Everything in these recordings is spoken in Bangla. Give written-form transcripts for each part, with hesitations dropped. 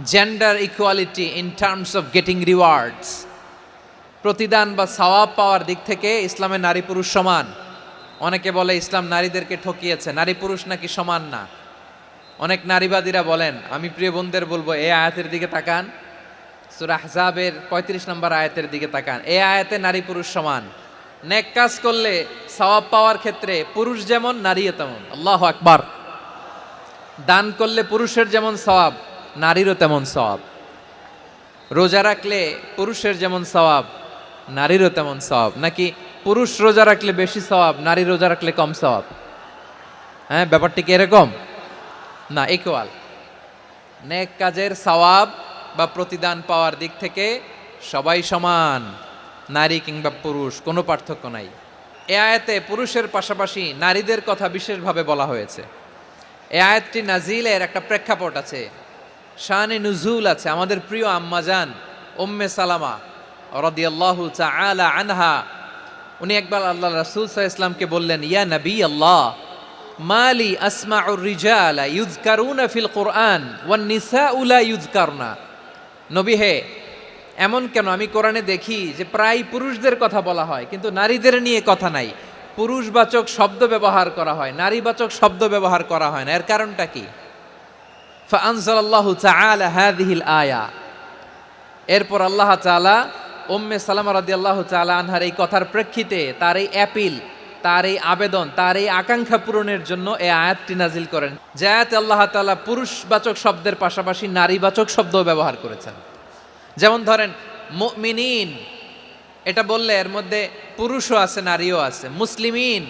Gender equality in terms of getting rewards, প্রতিদান বা সওয়াব পাওয়ার দিক থেকে ইসলামে নারী পুরুষ সমান। অনেকে বলে ইসলাম নারীদেরকে ঠকিয়েছে, নারী পুরুষ নাকি সমান না। অনেক নারীবাদীরা বলেন, আমি প্রিয় বোনদের বলবো এই আয়াতের দিকে তাকান, সূরা আহজাবের 35 নম্বর আয়াতের দিকে তাকান। এই আয়াতে নারী পুরুষ সমান। নেক কাজ করলে সওয়াব পাওয়ার ক্ষেত্রে পুরুষ যেমন নারীও তেমন। আল্লাহু আকবার। দান করলে পুরুষের যেমন সওয়াব, নারীরও তেমন সওয়াব। রোজা রাখলে পুরুষের যেমন সওয়াব, নারীরও তেমন সওয়াব। নাকি পুরুষ রোজা রাখলে বেশি সওয়াব, নারী রোজা রাখলে কম সওয়াব? হ্যাঁ, ব্যাপারটি কি এরকম না? ইকুয়াল। নেক কাজের সওয়াব বা প্রতিদান পাওয়ার দিক থেকে সবাই সমান, নারী কিংবা পুরুষ, কোনো পার্থক্য নাই। এ আয়াতে পুরুষের পাশাপাশি নারীদের কথা বিশেষভাবে বলা হয়েছে। এ আয়াতটি নাজিলের একটা প্রেক্ষাপট আছে, শানে নুজুল আছে। আমাদের প্রিয় আম্মাজান উম্মে সালামা রাদিয়াল্লাহু তাআলা আনহা, উনি একবার আল্লাহ রাসূল সাল্লাল্লাহু আলাইহি ওয়াসাল্লামকে বললেন, ইয়া নবী আল্লাহ, মালি আসমাউর রিজালা ইউযকারুনা ফিল কুরআন ওয়ান নিসাউ লা ইউযকারনা। নবী হে, এমন কেন আমি কোরআনে দেখি যে প্রায় পুরুষদের কথা বলা হয় কিন্তু নারীদের নিয়ে কথা নাই। পুরুষবাচক শব্দ ব্যবহার করা হয়, নারীবাচক শব্দ ব্যবহার করা হয় না। এর কারণটা কি? ফাআনজালাল্লাহু তাআলা হাযিহিল আয়া। এরপর আল্লাহ তাআলা উম্মে সালামা রাদিয়াল্লাহু তাআলা আনহার এই কথার প্রেক্ষিতে, তার এই অ্যাপিল, তার এই আবেদন, তার এই আকাঙ্ক্ষা পূরণের জন্য এই আয়াতটি নাজিল করেন। যে আয়াতে আল্লাহ তাআলা পুরুষবাচক শব্দের পাশাপাশি নারীবাচক শব্দও ব্যবহার করেছেন। যেমন ধরেন মুমিনিন, এটা বললে এর মধ্যে পুরুষও আছে নারীও আছে। মুসলিমিন,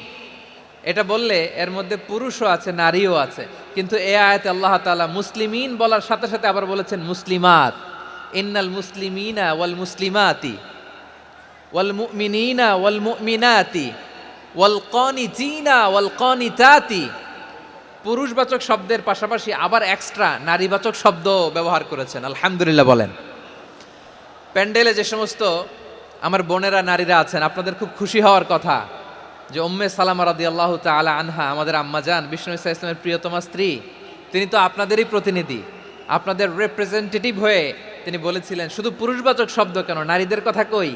এটা বললে এর মধ্যে পুরুষও আছে নারীও আছে। কিন্তু এই আয়াতে আল্লাহ তাআলা মুসলিমিন বলার সাথে সাথে আবার বলেছেন মুসলিমাত। ইন্নাল মুসলিমিনা ওয়াল মুসলিমাতি ওয়াল মুমিনিনা ওয়াল মুমিনাতি ওয়াল কানিতিনা ওয়াল কানিতাতি। পুরুষবাচক শব্দের পাশাপাশি আবার এক্সট্রা নারীবাচক শব্দ ব্যবহার করেছেন। আলহামদুলিল্লাহ বলেন। প্যান্ডেলে যে সমস্ত আমার বোনেরা নারীরা আছেন, আপনাদের খুব খুশি হওয়ার কথা যে উম্মে সালামা রাদিয়াল্লাহু তাআলা আনহা, আমাদের আম্মাজান বিষ্ণু ইসা ইসলামের প্রিয়তমা স্ত্রী, তিনি তো আপনাদেরই প্রতিনিধি, আপনাদের রিপ্রেজেন্টেটিভ হয়ে তিনি বলেছিলেন শুধু পুরুষবাচক শব্দ কেন, নারীদের কথা কই।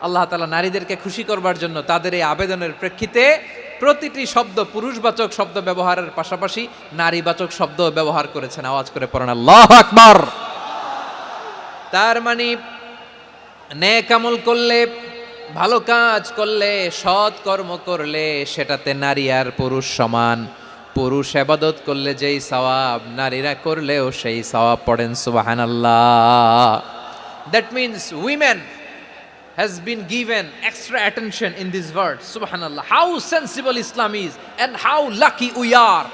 আল্লাহ তাআলা নারীদেরকে খুশি করবার জন্য তাদের এই আবেদনের প্রেক্ষিতে প্রতিটি শব্দ পুরুষবাচক শব্দ ব্যবহারের পাশাপাশি নারীবাচক শব্দ ব্যবহার করেছেন। আওয়াজ করে পড়েন আল্লাহু আকবার। তার মানে নেক আমল করলে, ভালো কাজ করলে, সৎ কর্ম করলে সেটাতে নারী আর পুরুষ সমান। পুরুষ ইবাদত করলে যেই সওয়াব, নারীরা করলেও সেই সওয়াব। পড়েন সুবহানাল্লাহ। That means women has been given extra attention in this word. Subhanallah, how sensible Islam is and how lucky we are.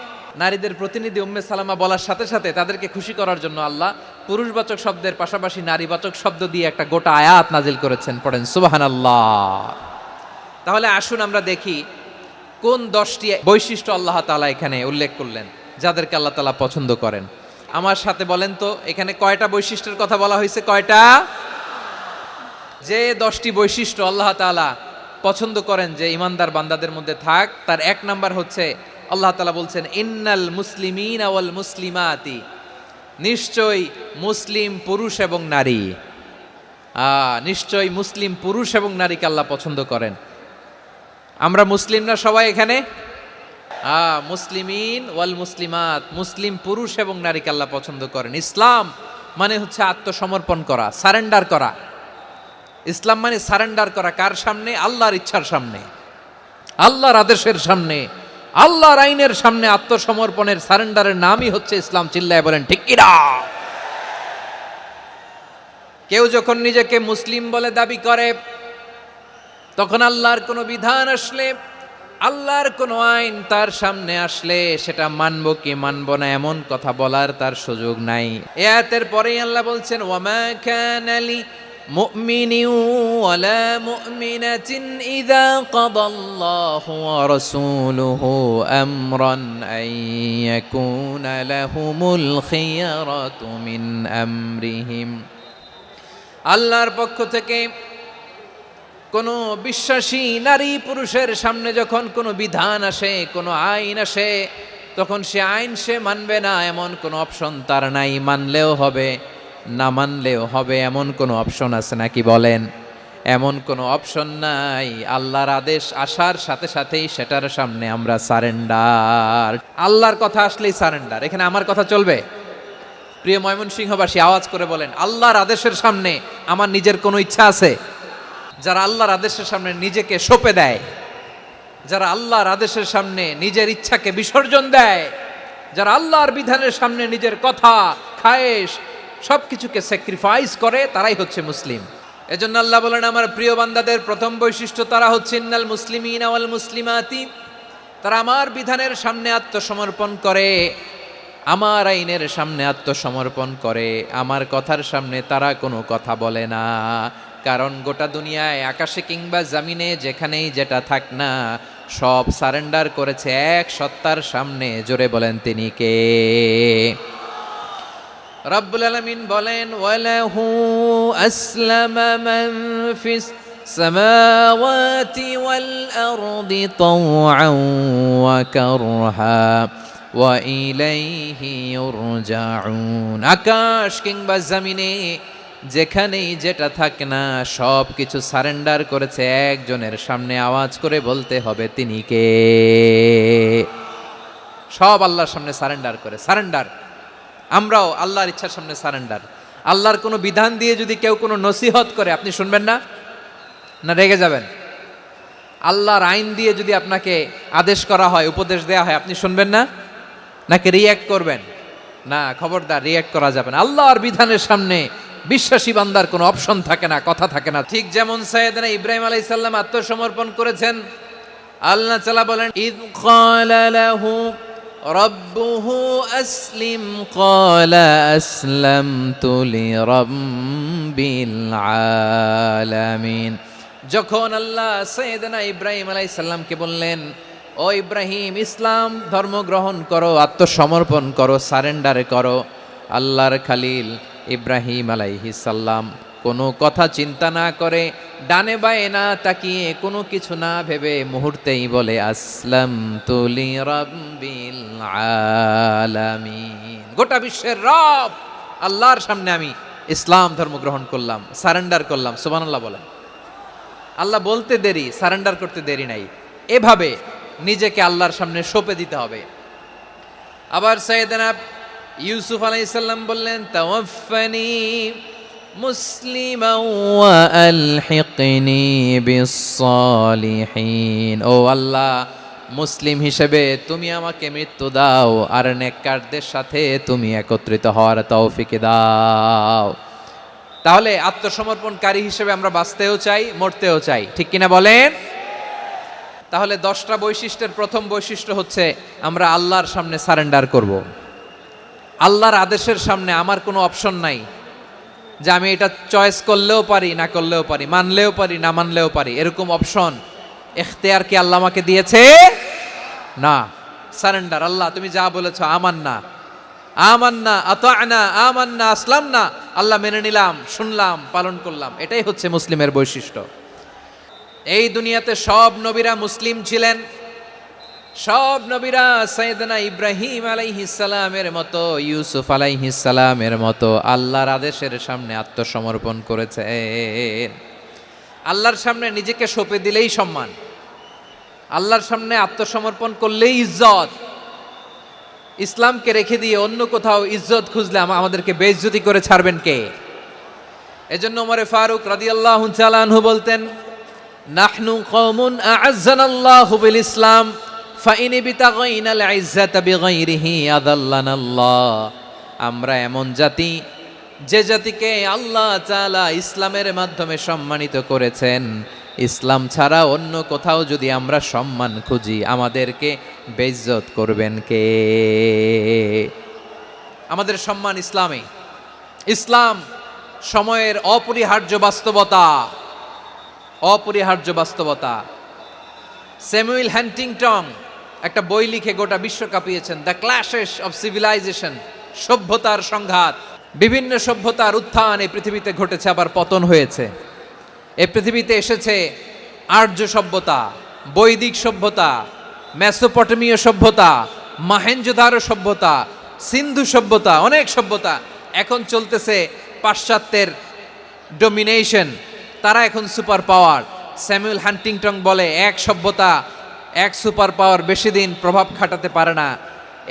নারীদের প্রতিনিধি উম্মে সালামা বলার সাথে সাথে তাদেরকে খুশি করার জন্য আল্লাহ পুরুষবাচক শব্দের পাশাপাশি নারীবাচক শব্দ দিয়ে একটা গোটা আয়াত নাজিল করেছেন। পড়েন সুবহানাল্লাহ। তাহলে আসুন আমরা দেখি কোন 10টি বৈশিষ্ট্য আল্লাহ তাআলা এখানে উল্লেখ করলেন যাদেরকে আল্লাহ তাআলা পছন্দ করেন। আমার সাথে বলেন তো, এখানে কয়টা বৈশিষ্ট্যের কথা বলা হয়েছে? কয়টা? যে 10টি বৈশিষ্ট্য আল্লাহ তাআলা পছন্দ করেন যে ইমানদার বান্দাদের মধ্যে থাক, তার 1 নাম্বার হচ্ছে আল্লাহ তাআলা বলছেন ইন্নাল মুসলিমিনা ওয়াল মুসলিমাতি, নিশ্চয়ই মুসলিম পুরুষ এবং নারী। নিশ্চয়ই মুসলিম পুরুষ এবং নারীকে আল্লাহ পছন্দ করেন। আমরা মুসলিম না সবাই এখানে? মুসলিমিন ওয়াল মুসলিমাত, মুসলিম পুরুষ এবং নারীকে আল্লাহ পছন্দ করেন। ইসলাম মানে হচ্ছে আত্মসমর্পণ করা, সারেন্ডার করা। ইসলাম মানে সারেন্ডার করা কার সামনে? আল্লাহর ইচ্ছার সামনে, আল্লাহর আদেশের সামনে, আল্লাহর আইনের সামনে আত্মসমর্পণের, সারেন্ডারের নামই হচ্ছে ইসলাম। চিল্লায় বলেন ঠিক কিনা? কেউ যখন নিজেকে মুসলিম বলে দাবি করে, তখন আল্লাহর কোনো বিধান আসলে, আল্লাহর কোনো আইন তার সামনে আসলে সেটা মানবো কি মানবো না এমন কথা বলার তার সুযোগ নাই। এই আয়াতের পরেই আল্লাহ বলছেন ওয়ামা কানা লি মুমিনিন ওয়ালা মুমিনাতিন ইযা কাদাল্লাহু ওয়া রাসূলুহু আমরান আন ইয়াকুনা লাহুমুল খিয়ারাতু মিন আমরিহিম। আল্লাহর পক্ষ থেকে কোনো বিশ্বাসী নারী পুরুষের সামনে যখন কোনো বিধান আসে, কোনো আইন আসে, তখন সে আইন সে মানবে না এমন কোনো অপশন তার নাই। মানলেও হবে, না মানলেও হবে এমন কোনো অপশন আছে নাকি বলেন? এমন কোনো অপশন নাই। আল্লাহর আদেশ আসার সাথে সাথেই সেটার সামনে আমরা সারেন্ডার। আল্লাহর কথা আসলেই সারেন্ডার। এখানে আমার কথা চলবে? প্রিয় ময়মনসিংহবাসী, আওয়াজ করে বলেন, আল্লাহর আদেশের সামনে আমার নিজের কোনো ইচ্ছা আছে? যারা আল্লাহর আদেশের সামনে নিজেকে সঁপে দেয়, যারা আল্লাহর আদেশের সামনে নিজের ইচ্ছাকে বিসর্জন দেয়, যারা আল্লাহর বিধানের সামনে নিজের কথা, খায়েশ সবকিছুকে স্যাক্রিফাইস করে, তারাই হচ্ছে মুসলিম। এজন্য আল্লাহ বলেন, আমার প্রিয় বান্দাদের প্রথম বৈশিষ্ট্য তারা হচ্ছে ইন্নাল মুসলিমিনা ওয়াল মুসলিমাতি, তারা আমার বিধানের সামনে আত্মসমর্পণ করে, আমার আইনের সামনে আত্মসমর্পণ করে, আমার কথার সামনে তারা কোনো কথা বলে না। কারণ গোটা দুনিয়ায় আকাশে কিংবা জামিনে যেখানেই যেটা থাক না, সব সারেন্ডার করেছে এক সত্তার সামনে। জোরে বলেন, তিনি কে? রব্বুল আলামিন বলেন, ওয়ালাহু আসলামা মান ফিস সামাওয়াতি ওয়াল আরদি তাওআন ওয়া কারহা ওয়া ইলাইহি ইউরজাউন। আকাশ কিংবা জমিনে যেখানেই যেটা থাকে না, সব কিছু সারেন্ডার করেছে একজনের সামনে। আওয়াজ করে বলতে হবে, তিনি কে? সব আল্লাহর সামনে সারেন্ডার করে। সারেন্ডার। আমরাও আল্লাহর ইচ্ছার সামনে সারেন্ডার। আল্লাহর কোনো বিধান দিয়ে যদি কেউ কোনো নসিহত করে, আপনি শুনবেন না? না রেগে যাবেন? আল্লাহর আইন দিয়ে যদি আপনাকে আদেশ করা হয়, উপদেশ দেয়া হয়, আপনি শুনবেন না? নাকি রিয়্যাক্ট করবেন? না, খবরদার, রিয়্যাক্ট করা যাবে না। আল্লাহর বিধানের সামনে বিশ্বাসী বান্দার কোনো অপশন থাকে না, কথা থাকে না। ঠিক যেমন সাইয়েদনা ইব্রাহিম আলাইহিস সালাম আত্মসমর্পণ করেছেন। আল্লাহ তাআলা বলেন, ইয ক্বালা লাহু রাব্বুহু আসলিম ক্বালা আসলামতু লিরাব্বিল আলামিন। যখন আল্লাহ সাইয়েদনা ইব্রাহিম আলাইহিস সালামকে বললেন, ও ইব্রাহিম, ইসলাম ধর্ম গ্রহণ করো, আত্মসমর্পণ করো, সারেন্ডার করো, আল্লাহর খালিল ইব্রাহিম আলাইহিস সালাম কোনো কথা চিন্তা না করে, ডানে বায়ে না তাকিয়ে, কোনো কিছু না ভেবে মুহূর্তেই বলে, আসলামতু লিরাব্বিল আলামিন। গোটা বিশ্বের রব আল্লাহর সামনে আমি ইসলাম ধর্ম গ্রহণ করলাম, সারেন্ডার করলাম। সুবহানাল্লাহ বলেন। আল্লাহ বলতে দেরি, সারেন্ডার করতে দেরি নাই। এভাবে নিজেকে আল্লাহর সামনে সঁপে দিতে হবে। আবার সাইয়েদনা ইউসুফ আলাইহিস সালাম বললেন, তাওয়াফফানি মুসলিমান ওয়া আলহিকনি বিস-সালিহিন। ও আল্লাহ, মুসলিম হিসেবে তুমি আমাকে মৃত্যু দাও, আর নেককারদের সাথে তুমি একত্রিত হওয়ার তৌফিক দাও। তাহলে আত্মসমর্পণকারী হিসেবে আমরা বাঁচতেও চাই, মরতেও চাই, ঠিক কিনা বলেন? তাহলে 10টা বৈশিষ্ট্যের প্রথম বৈশিষ্ট্য হচ্ছে আমরা আল্লাহর সামনে সারেন্ডার করব। আল্লাহর আদেশের সামনে আমার কোনো অপশন নাই যে আমি এটা চয়েস করলেও পারি, না করলেও পারি, মানলেও পারি, না মানলেও পারি। এরকম অপশন, এখতিয়ার কি আল্লাহ আমাকে দিয়েছে? না। সারেন্ডার। আল্লাহ তুমি যা বলেছো, আমান্না আমান্না আতা'না আমান্না আসলামনা, আল্লাহ মেনে নিলাম, শুনলাম, পালন করলাম। এটাই হচ্ছে মুসলিমের বৈশিষ্ট্য। এই দুনিয়াতে সব নবীরা মুসলিম ছিলেন। সব নবীরা সাইয়েদনা ইব্রাহিম আলাইহিস সালামের মতো, ইউসুফ আলাইহিস সালামের মতো আল্লাহর আদেশের সামনে আত্মসমর্পণ করেছেন। আল্লাহর সামনে নিজেকে সঁপে দিলেই সম্মান, আল্লাহর সামনে আত্মসমর্পণ করলেই ইজ্জত। ইসলামকে রেখে দিয়ে অন্য কোথাও ইজ্জত খুঁজলে আমাদেরকে বেইজ্জতি করে ছাড়বেন কে? এজন্য ওমর ফারুক রাদিয়াল্লাহু তাআলা আনহু বলতেন, নাহনু কওমুন আ'আজ্জানাল্লাহু বিল ইসলাম ফাইন বিতাগাইনাল ইজ্জাতা বিগাইরিহি আযাল্লানাল্লাহ। আমরা এমন জাতি, যে জাতিকে আল্লাহ তাআলা ইসলামের মাধ্যমে সম্মানিত করেছেন। ইসলাম ছাড়া অন্য কোথাও যদি আমরা সম্মান খুঁজি, আমাদেরকে বেইজ্জত করবেন কে? আমাদের সম্মান ইসলামে। ইসলাম সময়ের অপরিহার্য বাস্তবতা, অপরিহার্য বাস্তবতা। স্যামুয়েল হ্যান্টিংটন একটা বই লিখে গোটা বিশ্ব কাঁপিয়েছেন, দ্য ক্ল্যাশেস অফ সিভিলাইজেশন, সভ্যতার সংঘাত। বিভিন্ন সভ্যতার উত্থান এই পৃথিবীতে ঘটেছে, আবার পতন হয়েছে। এই পৃথিবীতে এসেছে আর্য সভ্যতা, বৈদিক সভ্যতা, মেসোপটেমীয় সভ্যতা, মহেঞ্জোদারো সভ্যতা, সিন্ধু সভ্যতা, অনেক সভ্যতা। এখন চলতেছে পাশ্চাত্যের ডমিনেশন, তারা এখন সুপার পাওয়ার। স্যামুয়েল হান্টিংটন বলে এক সভ্যতা এক সুপার পাওয়ার বেশি দিন প্রভাব খাটাতে পারে না।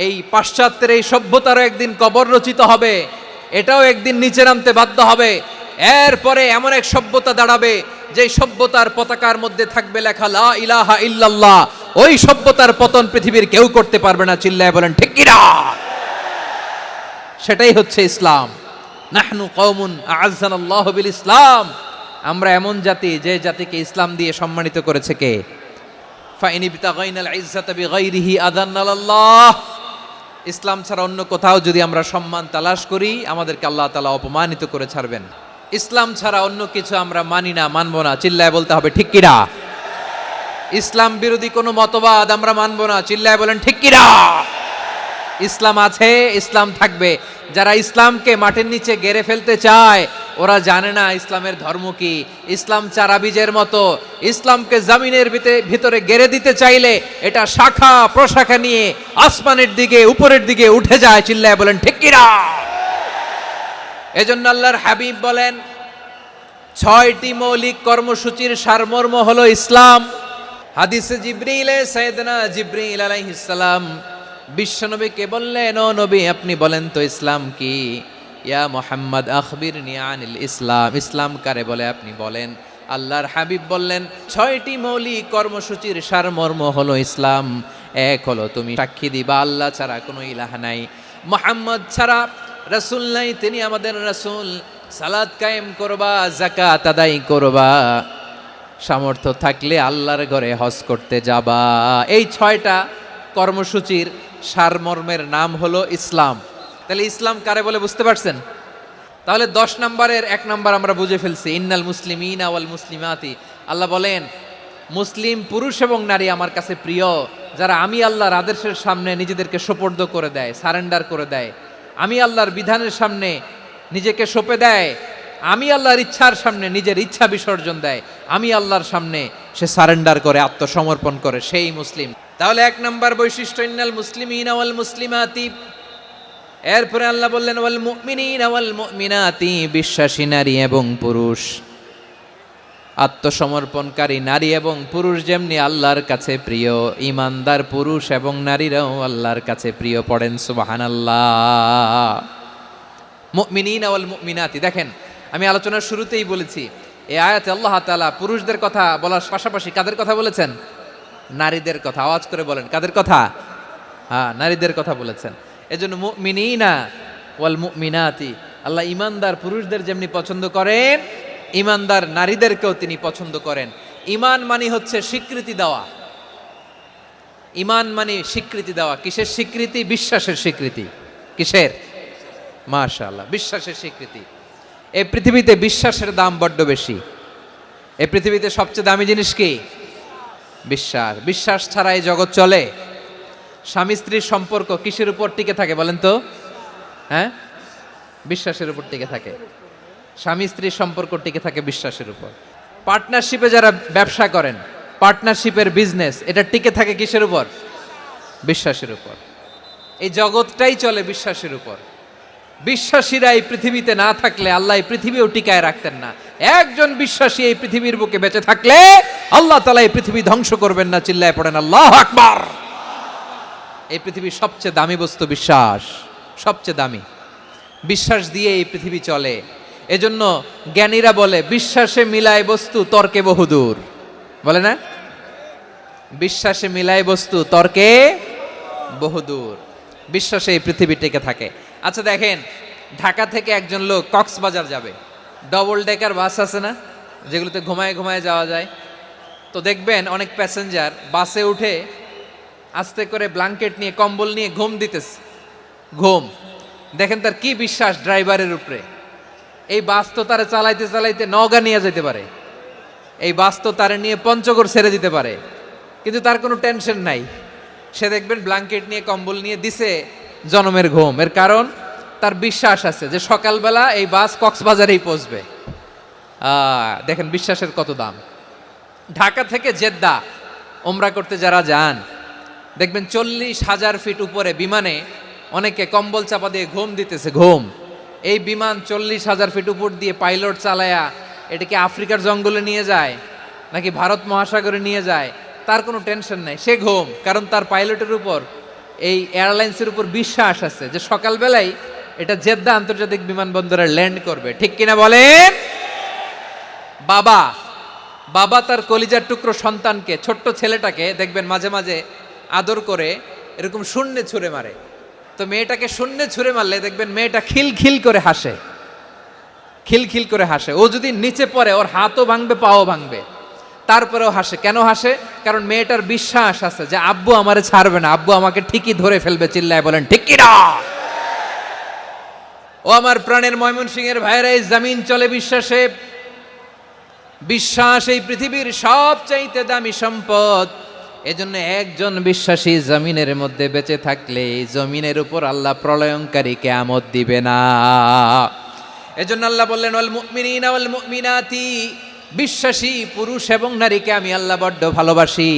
এই পাশ্চাত্যের এই সভ্যতারও একদিন কবর রচিত হবে, এটাও একদিন নিচে নামতে বাধ্য হবে। এরপরে এমন এক সভ্যতা দাঁড়াবে যে সভ্যতার পতাকার মধ্যে থাকবে লেখা লা ইলাহা ইল্লাল্লাহ। ওই সভ্যতার পতন পৃথিবীর কেউ করতে পারবে না, চিল্লায় বলেন ঠিক কি না? সেটাই হচ্ছে ইসলাম। নাহনু কওমুন আ'আজ্জানাল্লাহু বিল ইসলাম, আমরা এমন জাতি যে জাতিকে ইসলাম দিয়ে সম্মানিত করেছে কে? ফাইন ইবতাগাইনাল ইজ্জাতা বিগাইরিহি আযান্নাল্লাহ, ইসলাম ছাড়া অন্য কোথাও যদি আমরা সম্মান তালাশ করি আমাদেরকে আল্লাহ তাআলা অপমানিত করে ছাড়বেন। ইসলাম ছাড়া অন্য কিছু আমরা মানি না, মানব না, চিল্লায় বলতে হবে ঠিক কি না? ইসলাম বিরোধী কোনো মতবাদ আমরা মানব না, চিল্লায় বলেন ঠিক কি না? ইসলাম আছে, ইসলাম থাকবে। যারা ইসলামকে মাটির নিচে গেড়ে ফেলতে চায় ওরা জানে না ইসলামের ধর্ম কি। ইসলাম চারা বীজের মতো, ইসলামকে জমিনের ভিতরে গেড়ে দিতে চাইলে এটা শাখা প্রশাখা নিয়ে আসমানের দিকে উপরের দিকে উঠে যায়, চিল্লায় বলেন ঠিক কি না? এজন্য আল্লাহর হাবিব বলেন 6টি মৌলিক কর্মসূচির সারমর্ম হলো ইসলাম। হাদিসে জিবরিলে সাইয়েদনা জিবরিল আলাইহিস সালাম বিশ্বনবীকে বললেন, ও নবী আপনি বলেন তো ইসলাম কি? ইয়া মুহাম্মদ আখবিরনি আনিল ইসলাম, ইসলাম কারে বলে আপনি বলেন। আল্লাহর হাবিব বললেন 6টি মৌলিক কর্মসূচির সারমর্ম হলো ইসলাম। এক হলো তুমি সাক্ষী দিবা আল্লাহ ছাড়া কোনো ইলাহ নাই, মুহাম্মদ ছাড়া রাসূল নাই, তিনি আমাদের রাসূল। সালাত কায়েম করবা, যাকাত আদায় করবা, সামর্থ্য থাকলে আল্লাহর ঘরে হজ করতে যাবা। এই 6টা কর্মসূচির সারমর্মের নাম হলো ইসলাম। তাহলে ইসলাম কারে বলে বুঝতে পারছেন? তাহলে 10 নম্বরের 1 নম্বর আমরা বুঝে ফেলছি, ইন্নাল মুসলিমিনা ওয়াল মুসলিমাতি। আল্লাহ বলেন মুসলিম পুরুষ এবং নারী আমার কাছে প্রিয়, যারা আমি আল্লাহর আদেশের সামনে নিজেদেরকে সোপর্দ করে দেয়, সারেন্ডার করে দেয়, আমি আল্লাহর বিধানের সামনে নিজেকে সঁপে দেয়, আমি আল্লাহর ইচ্ছার সামনে নিজের ইচ্ছা বিসর্জন দেয়, আমি আল্লাহর সামনে সে সারেন্ডার করে, আত্মসমর্পণ করে, সেই মুসলিম। তাহলে 1 নম্বর বৈশিষ্ট্য ইন্নাল মুসলিমিনা ওয়াল মুসলিমাতি। এরপরে আল্লাহ বললেন ওয়াল মুমিনিনা ওয়াল মুমিনাতি, বিশ্বাসী নারী এবং পুরুষ, আত্মসমর্পণকারী নারী এবং পুরুষ যেমনি আল্লাহর কাছে প্রিয়, ইমানদার পুরুষ এবং নারীরাও আল্লাহর কাছে প্রিয়। পড়েন সুবহানাল্লাহ। মুমিনিনা ওয়াল মুমিনাতি, দেখেন আমি আলোচনার শুরুতেই বলেছি এই আয়াতে আল্লাহ তাআলা পুরুষদের কথা বলার পাশাপাশি কাদের কথা বলেছেন? নারীদের কথা। আওয়াজ করে বলেন কাদের কথা? হ্যাঁ, নারীদের কথা বলেছেন। এজন্য মুমিনিনা ওয়াল মুমিনাতি, আল্লাহ ইমানদার পুরুষদের যেমনি পছন্দ করেন ইমানদার নারীদেরকেও তিনি পছন্দ করেন। ঈমান মানে হচ্ছে স্বীকৃতি দেওয়া। ঈমান মানে স্বীকৃতি দেওয়া। কিসের স্বীকৃতি? বিশ্বাসের স্বীকৃতি। কিসের? মাশাআল্লাহ, বিশ্বাসের স্বীকৃতি। এই পৃথিবীতে বিশ্বাসের দাম বড্ড বেশি। এই পৃথিবীতে সবচেয়ে দামি জিনিস কি? বিশ্বাস। বিশ্বাস ছাড়া এই জগৎ চলে? স্বামী স্ত্রীর সম্পর্ক কিসের উপর টিকে থাকে বলেন তো? হ্যাঁ, বিশ্বাসের উপর টিকে থাকে। স্বামী স্ত্রীর সম্পর্ক টিকে থাকে বিশ্বাসের উপর। পার্টনারশিপে যারা ব্যবসা করেন, পার্টনারশিপের বিজনেস, এটা টিকে থাকে কিসের উপর? বিশ্বাসের উপর। এই জগৎটাই চলে বিশ্বাসের উপর। বিশ্বাসীরা এই পৃথিবীতে না থাকলে আল্লাহ এই পৃথিবীও টিকায় রাখতেন না। একজন বিশ্বাসী এই পৃথিবীর বুকে বেঁচে থাকলে আল্লাহ তাআলা এই পৃথিবী ধ্বংস করবেন না। চিল্লায় পড়েন আল্লাহু আকবার। এই পৃথিবীর সবচেয়ে দামি বস্তু বিশ্বাস, সবচেয়ে দামি। বিশ্বাস দিয়ে এই পৃথিবী চলে। এজন্য জ্ঞানীরা বলে বিশ্বাসে মিলায় বস্তু তর্কে বহুদূর, বলে না? বিশ্বাসে মিলায় বস্তু তর্কে বহুদূর। বিশ্বাসে এই পৃথিবী টিকে থাকে। আচ্ছা দেখেন, ঢাকা থেকে একজন লোক কক্সবাজার যাবে, ডবল ডেকার বাস আছে না যেগুলোতে ঘুমায় ঘুমায় যাওয়া যায়, তো দেখবেন অনেক প্যাসেঞ্জার বাসে উঠে আস্তে করে ব্ল্যাঙ্কেট নিয়ে কম্বল নিয়ে ঘুম দিতেছে। ঘুম দেখেন তার কি বিশ্বাস ড্রাইভারের উপরে। এই বাস তো তারা চালাইতে চালাইতে নওগাঁ নিয়ে যেতে পারে, এই বাস তো তারা নিয়ে পঞ্চগড় ছেড়ে দিতে পারে, কিন্তু তার কোনো টেনশন নাই। সে দেখবেন ব্ল্যাঙ্কেট নিয়ে কম্বল নিয়ে দিছে জনমের ঘুম। এর কারণ তার বিশ্বাস আছে যে সকালবেলা এই বাস কক্সবাজারেই পৌঁছবে। দেখেন বিশ্বাসের কত দাম। ঢাকা থেকে জেদ্দা ওমরা করতে যারা যান দেখবেন 40,000 ফিট উপরে বিমানে অনেকে কম্বল চাপা দিয়ে ঘুম দিতেছে। ঘুম এই বিমান 40,000 ফিট উপর দিয়ে পাইলট চালায়া এটাকে আফ্রিকার জঙ্গলে নিয়ে যায় নাকি ভারত মহাসাগরে নিয়ে যায়, তার কোনো টেনশন নাই, সে ঘুম। কারণ তার পাইলটের উপর, এই এয়ারলাইন্সের উপর বিশ্বাস আছে যে সকালবেলায় এটা জেদ্দা আন্তর্জাতিক বিমানবন্দরে ল্যান্ড করবে। ঠিক কিনা বলেন? বাবা বাবা তার কলিজার টুকরো সন্তানকে, ছোট্ট ছেলেটাকে দেখবেন মাঝে মাঝে আদর করে এরকম শূন্যে ছুঁড়ে মারে। তো মেয়েটাকে শূন্যে ছুঁড়ে মারলে দেখবেন মেয়েটা খিলখিল করে হাসে, খিলখিল করে হাসে। ও যদি নিচে পড়ে ওর হাতও ভাঙবে, পাও ভাঙবে, তারপরেও হাসে। কেন হাসে? কারণ মেয়েটার বিশ্বাস আছে যে আব্বু আমারে ছাড়বে না, আব্বু আমাকে ঠিকই ধরে ফেলবে। চিল্লায় বলেন ঠিক কি না? ও আমার প্রাণের ময়মনসিংহের ভাইরা, এই জমিন চলে বিশ্বাসে। বিশ্বাস এই পৃথিবীর সবচাইতে দামি সম্পদ। এজন্য একজন বিশ্বাসী জমিনের মধ্যে বেঁচে থাকলে এই জমিনের উপর আল্লাহ প্রলয়ঙ্কারী কিয়ামত দিবে না। এজন্য আল্লাহ বললেন ওয়াল মুমিনিনা ওয়াল মুমিনাতি, বিশ্বাসী পুরুষ এবং নারীকে আমি আল্লাহ বড্ড ভালোবাসি।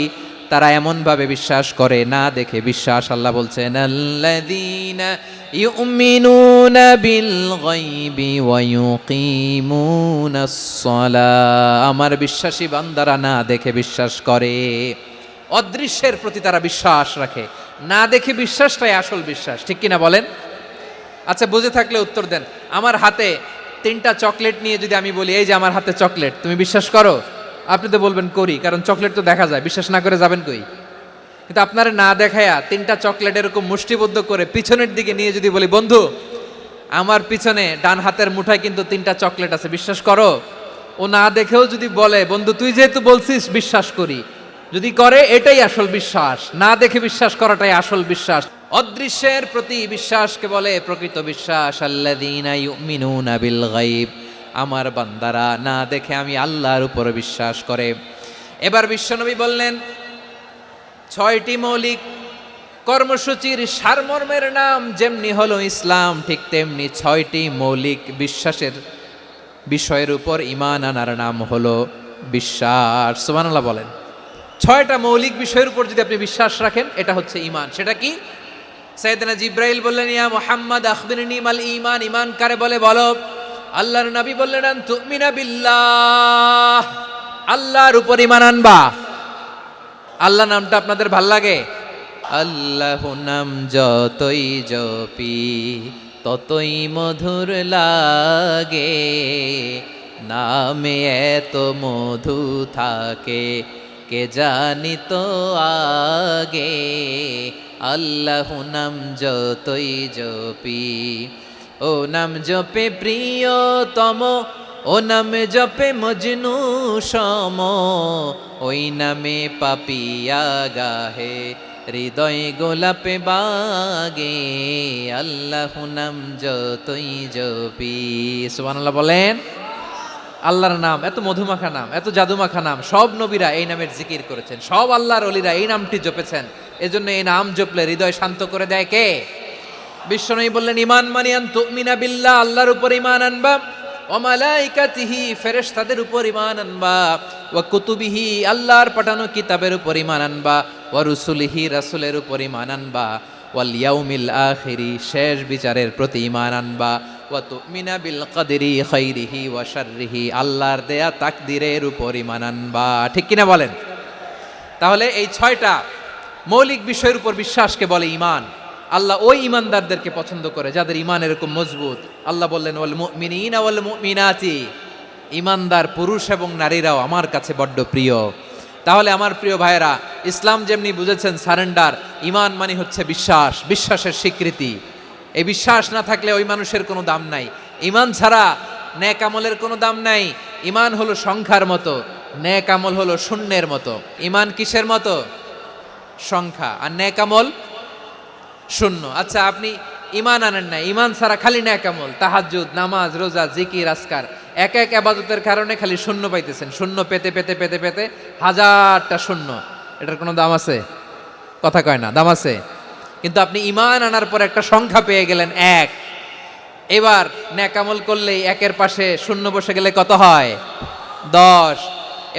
তারা এমন ভাবে বিশ্বাস করে না দেখে বিশ্বাস। আল্লাহ বলছেন আল্লাযীনা ইউমিনুনা বিল গায়বি ওয়া ইউকিমুনাস সালাহ, আমার বিশ্বাসী বান্দারা না দেখে বিশ্বাস করে। অদৃশ্যের প্রতি তারা বিশ্বাস রাখে, না দেখে বিশ্বাসটাই আসল বিশ্বাস। ঠিক কিনা বলেন? আচ্ছা, বুঝে থাকলে উত্তর দেন। আমার হাতে 3টা চকলেট নিয়ে যদি আমি বলি এই যে আমার হাতে চকলেট, তুমি বিশ্বাস করো? আপনি তো বলবেন করি, কারণ চকলেট তো দেখা যায়, বিশ্বাস না করে যাবেন কই? কিন্তু আপনারা না দেখায়া 3টা চকলেট এরকম মুষ্টিবদ্ধ করে পিছনের দিকে নিয়ে যদি বলি বন্ধু আমার পিছনে ডান হাতের মুঠায় কিন্তু 3টা চকলেট আছে, বিশ্বাস করো? ও না দেখেও যদি বলে বন্ধু তুই যেহেতু বলছিস বিশ্বাস করি, যদি করে এটাই আসল বিশ্বাস। না দেখে বিশ্বাস করাটাই আসল বিশ্বাস। অদৃশ্যের প্রতি বিশ্বাসকে বলে প্রকৃত বিশ্বাস। আল্লাযীনা ইউমিনুনা বিল গায়ব, আমার বান্দারা না দেখে আমি আল্লাহর উপর বিশ্বাস করে। এবার বিশ্বনবী বললেন 6টি মৌলিক কর্মসূচির সারমর্মের নাম যেমনি হলো ইসলাম, ঠিক তেমনি 6টি মৌলিক বিশ্বাসের বিষয়ের উপর ঈমান আনার নাম হলো বিশ্বাস। সুবহানাল্লাহ বলেন। 6টা মৌলিক বিষয়ের উপর যদি আপনি বিশ্বাস রাখেন এটা হচ্ছে ঈমান। সেটা কি? সাইয়েদনা জিব্রাইল বললেন ইয়া মুহাম্মদ আখবিরনি মাল ঈমান, ঈমান কারে বলে বলো। আল্লাহর নবী বললেন আন তুমিনা বিল্লাহ, আল্লাহর উপর ঈমান আনবা। আল্লাহ নামটা আপনাদের ভাল লাগে? আল্লাহ নাম যতই জপি ততই মধুর লাগে, নামে এত মধু থাকে কে জানি তো আগে। আল্লাহ নাম যতই জপি, ও নাম জপে প্রিয়তম, ও নামে জপে মজনু সম, ওই নামে পাপিয়া গাহে হৃদয় গোলাপে বাগে। আল্লাহ নাম যতই জপি। সুবহানাল্লাহ বলেন। আল্লাহর নাম এত মধুমাখা নাম, এত জাদুমাখা নাম, সব নবীরা এই নামের জিকির করেছেন, সব আল্লাহর ওলিরা এই নামটি জপেছেন। এজন্য এই নাম জপলে হৃদয় শান্ত করে দেয় কে? বিশ্বনবী বললেন ঈমান মানে আন তুমিনা বিল্লাহ, আল্লাহর উপর ঈমান আনবা, ওয়া মালাইকাতিহি ফেরেশতাদের উপর ঈমান আনবা, ওয়া কুতুবিহি আল্লাহর পাঠানো কিতাবের উপর ঈমান আনবা, ওয়া রুসুলিহি রাসূলের উপর ঈমান আনবা, ওয়াল ইয়াউমিল আখিরি শেষ বিচারের প্রতি ঈমান আনবা, ওয়া তুমিনা বিল কদরি খাইরিহি ওয়া শাররিহি আল্লাহর দেয়া তাকদীরের উপর ঈমান আনবা। ঠিক কিনা বলেন? তাহলে এই 6টা মৌলিক বিষয়ের উপর বিশ্বাসকে বলে ঈমান। আল্লাহ ওই ঈমানদারদেরকে পছন্দ করে যাদের ঈমান এরকম মজবুত। আল্লাহ বললেন ওয়াল মুমিনিনা ওয়াল মুমিনাতি, ঈমানদার পুরুষ এবং নারীরাও আমার কাছে বড্ড প্রিয়। তাহলে আমার প্রিয় ভাইয়েরা, ইসলাম যেমনি বুঝেছেন সারেন্ডার, ঈমান মানে হচ্ছে বিশ্বাস, বিশ্বাসের স্বীকৃতি। এই বিশ্বাস না থাকলে ওই মানুষের কোনো দাম নাই। ঈমান ছাড়া নেক আমলের কোনো দাম নাই। ঈমান হলো সংখ্যার মতো, নেক আমল হলো শূন্যের মতো। ঈমান কিসের মতো? সংখ্যা, আর নেক আমল শূন্য। আচ্ছা, আপনি ঈমান আনেন না, ঈমান ছাড়া খালি নেক আমল, তাহাজ্জুদ, নামাজ, রোজা, জিকির, আজকার, এক এক ইবাদতের কারণে খালি শূন্য পাইতেছেন। শূন্য পেতে পেতে পেতে পেতে হাজারটা শূন্য, এটার কোনো দাম আছে? কথা কয় না, দাম আছে। কিন্তু আপনি ঈমান আনার পর একটা সংখ্যা পেয়ে গেলেন 1। এবার নেক আমল করলেই 1-এর পাশে শূন্য বসে গেলে কত হয়? 10।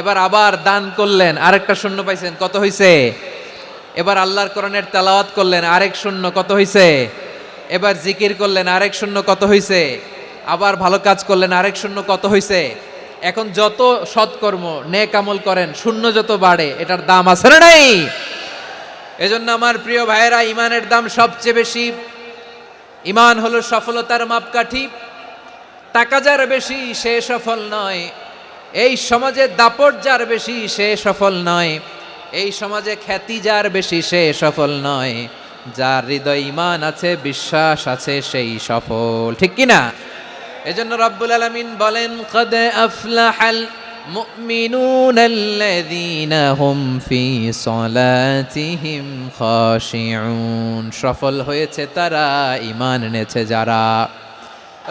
এবার আবার দান করলেন, আরেকটা শূন্য পাইছেন, কত হইছে? এবার আল্লাহর কোরআনের তেলাওয়াত করলেন, আরেক শূন্য, কত হইছে? এবার জিকির করলেন, আরেক শূন্য, কত হইছে? আবার ভালো কাজ করলেন, আরেক শূন্য কত হয়েছে? এখন যত সৎকর্ম নেক আমল করেন, শূন্য যত বাড়ে, এটার দাম আছে না নাই? এজন্য আমার প্রিয় ভাইয়েরা, ইমানের দাম সবচেয়ে বেশি। ইমান হলো সফলতার মাপকাঠি। টাকা যার বেশি সে সফল নয়, এই সমাজে দাপট যার বেশি সে সফল নয়, এই সমাজে খ্যাতি যার বেশি সে সফল নয়, যার হৃদয় ঈমান আছে, বিশ্বাস আছে, সেই সফল। ঠিক কি না? এজন্য রব্বুল আলামিন বলেন, কদ আফলাহাল মুমিনুনাল্লাযীনা হুম ফি সলাতিহিম খাশিউন। সফল হয়েছে তারা, ঈমান এনেছে যারা।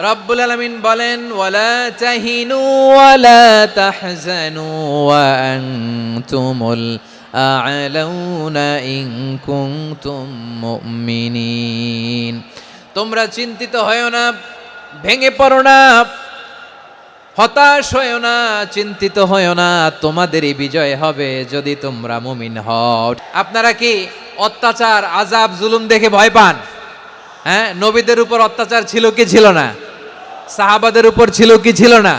রব্বুল আলামিন বলেন, ওয়ালা তাহিনু ওয়ালা তাহজানু ওয়া আনতুমুল আ'লাউনা ইন কুনতুম মুমিনিন। তোমরা চিন্তিত হয়ো না, ভেঙে পড়ো না, হতাশ হয়ো না, চিন্তিত হয়ো না, তোমাদেরই বিজয় হবে যদি তোমরা মুমিন হও। আপনারা কি অত্যাচার, আযাব, জুলুম দেখে ভয় পান? হ্যাঁ, নবীদের উপর অত্যাচার ছিল কি ছিল না? সাহাবাদের উপর ছিল কি ছিল না?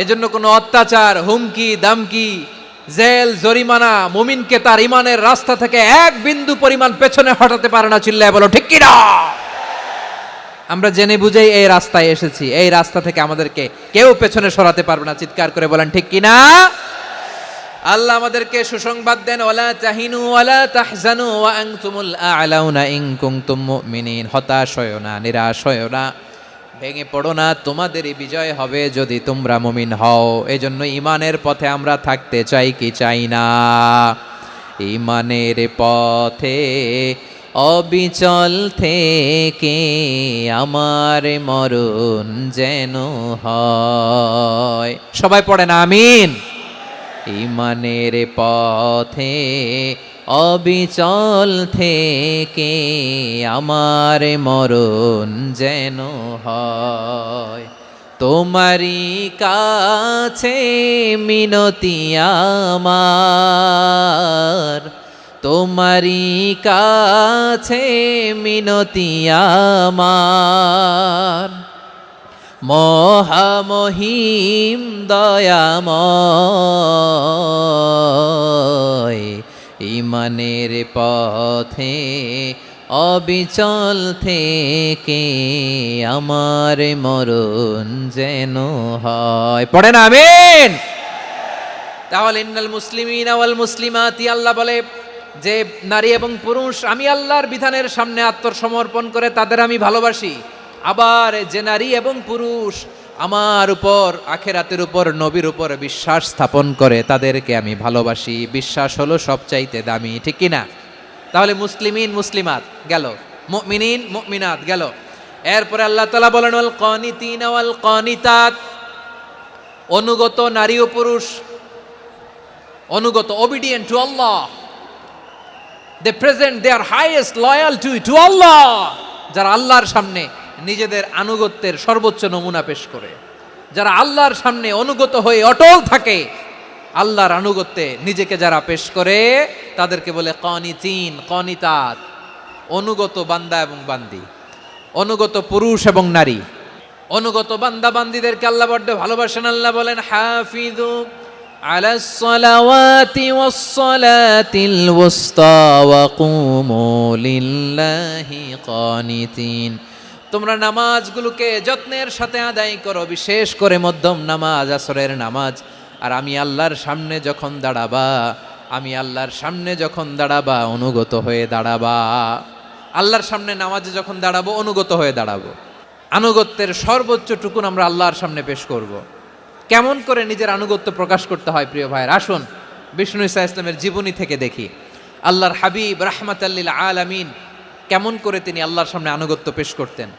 এজন্য কোনো অত্যাচার, হুমকি, দামকি, জেল, জরিমানা মুমিনকে তার ইমানের রাস্তা থেকে এক বিন্দু পরিমাণ পেছনে হটাতে পারে না। চিল্লায় বলো ঠিক কি না? আমরা জেনে বুঝেই এই রাস্তায় এসেছি, এই রাস্তা থেকে আমাদেরকে কেউ পেছনে সরাতে পারবে না। চিৎকার করে বলেন ঠিক কি না? আল্লাহ আমাদেরকে সুসংবাদ দেন, ওয়ালা তাহিনু ওয়ালা তাহজানু ওয়া আনতুমুল আ'লাউনা ইন কুনতুম মুমিনিন। হতাশ হয়ো না, নিরাশ হয়ো না, ভেঙে পড়ো না, তোমাদেরই বিজয় হবে যদি তোমরা মুমিন হও। এজন্য ঈমানের পথে আমরা থাকতে চাই কি চাই না? ঈমানের পথে অবিচল থেকে আমার মরণ যেন হয়। সবাই পড়েন আমিন। ঈমানের পথে অবিচল থেকে আমার মরণ যেন হয়। তোমারই কাছে মিনতি আমার, তোমারই কাছে মিনতি আমার, মহামহিম দয়াময়। ঈমানের পথে অবিচল থেকে আমার মরণ যেন হয়। পড়েন আমিন। তাহলে ইন্নাল মুসলিমিনা ওয়াল মুসলিমাতি, আল্লাহ বলে যে নারী এবং পুরুষ আমি আল্লাহর বিধানের সামনে আত্মসমর্পণ করে তাদের আমি ভালোবাসি। আবার যে নারী এবং পুরুষ আমার উপর, আখিরাতের উপর, নবীর উপর বিশ্বাস স্থাপন করে তাদেরকে আমি ভালোবাসি। বিশ্বাস হলো সবচাইতে দামি। ঠিক কি না? তাহলে মুসলিমিন মুসলিমাত গেল, মুমিনিন মুমিনাত গেল। এরপরে আল্লাহ তাআলা বলেন, ওয়াল কানিতিনা ওয়াল কানিতাত, অনুগত নারী ও পুরুষ, অনুগত, obedient to Allah, they present their highest loyalty to Allah, যারা আল্লাহর সামনে নিজেদের আনুগত্যের সর্বোচ্চ নমুনা পেশ করে, যারা আল্লাহর সামনে অনুগত হয়ে অটল থাকে, আল্লাহর আনুগত্যে নিজেকে যারা পেশ করে তাদেরকে বলে কানিতিন, কানিতাত, অনুগত বান্দা এবং বান্দি, অনুগত পুরুষ এবং নারী। অনুগত বান্দা বান্দিদেরকে আল্লাহ বড্ড ভালোবাসেন। আল্লাহ বলেন, হাফিযু আলাস সালাওয়াতি ওয়াস সালাতিল ওয়ুসতা ওয়া কুমু লিল্লাহি কানিতিন। তোমরা নামাজগুলোকে যত্নের সাথে আদায় করো, বিশেষ করে মধ্যম নামাজ, আসরের নামাজ। আর আমি আল্লাহর সামনে যখন দাঁড়াবা, আমি আল্লাহর সামনে যখন দাঁড়াবা অনুগত হয়ে দাঁড়াবা। আল্লাহর সামনে নামাজে যখন দাঁড়াবো অনুগত হয়ে দাঁড়াবো। আনুগত্যের সর্বোচ্চ টুকুন আমরা আল্লাহর সামনে পেশ করব। কেমন করে নিজের আনুগত্য প্রকাশ করতে হয় প্রিয় ভাইয়ের, আসুন বিষ্ণু ঈসা ইসলামের জীবনী থেকে দেখি। আল্লাহর হাবিব রাহমাতাল লিল আলামিন কেমন করে তিনি আল্লাহর সামনে আনুগত্য পেশ করতেন।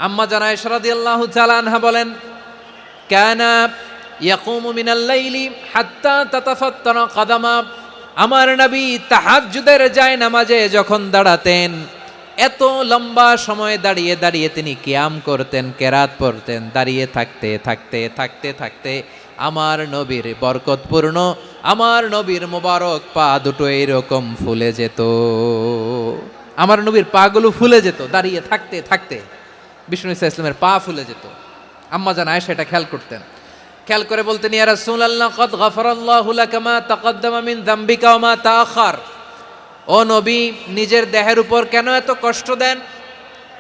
আম্মা জানা আয়েশা রাদিয়াল্লাহু তাআলা আনহা বলেন, কানা ইয়াকুমু মিনাল লাইলি হাত্তা তাতাফাত্তারা কাদামা। আমার নবী তাহাজ্জুদের যায় নামাজে যখন দাঁড়াতেন, এত লম্বা সময় দাঁড়িয়ে দাঁড়িয়ে তিনি কিয়াম করতেন, কেরাত পড়তেন। দাঁড়িয়ে থাকতে থাকতে থাকতে থাকতে আমার নবীর বরকতপূর্ণ, আমার নবীর মোবারক পা দুটো এইরকম ফুলে যেত। আমার নবীর পাগুলো ফুলে যেত দাঁড়িয়ে থাকতে থাকতে। বিষ্ণু ঈসা ইসলামের পা ফুলে যেত। আম্মা জান আয়েশা এটা খেয়াল করতেন। খেয়াল করে বলতেন, ইয়া রাসূলুল্লাহ কদ গফারাল্লাহু লাকা মা তাকাদ্দামা মিন যামবিকা ওয়া মা তাআখার। ও নবী, নিজের দেহের উপর কেন এত কষ্ট দেন?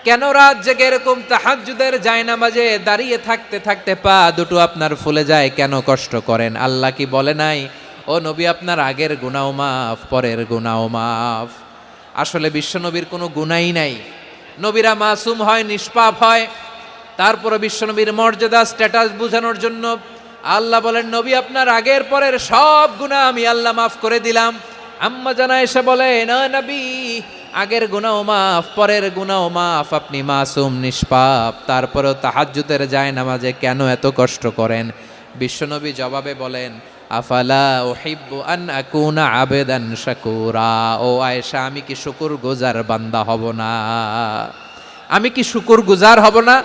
কেন রাত জেগে এরকম তাহাজ্জুদের জায়নামাজে দাঁড়িয়ে থাকতে থাকতে পা দুটো আপনার ফুলে যায়, কেন কষ্ট করেন? আল্লাহ কি বলে নাই, ও নবী আপনার আগের গুনাহ মাফ, পরের গুনাহ মাফ? আসলে বিশ্বনবীর কোনো গুনাহই নাই। নবীরা মাসুম হয়, নিষ্পাপ হয়। তারপরে বিশ্বনবীর মর্যাদা স্ট্যাটাস বোঝানোর জন্য আল্লাহ বলেন, নবী আপনার আগের পরের সব গুনাহ আমি আল্লাহ মাফ করে দিলাম। আম্মা জান আয়েশা বলে, না নবী, আগের গুনাহ মাফ, পরের গুনাহ মাফ, আপনি মাসুম, নিষ্পাপ, তারপরেও তাহাজ্জুদের জায়নামাজে কেন এত কষ্ট করেন? বিশ্বনবী জবাবে বলেন, আফালা উহিব্বু আন আকুনা আবেদান শাকুরা। ও আয়েশা, আমি কি শুকরগুজার বান্দা হব না? আমি কি শুকরগুজার হব না?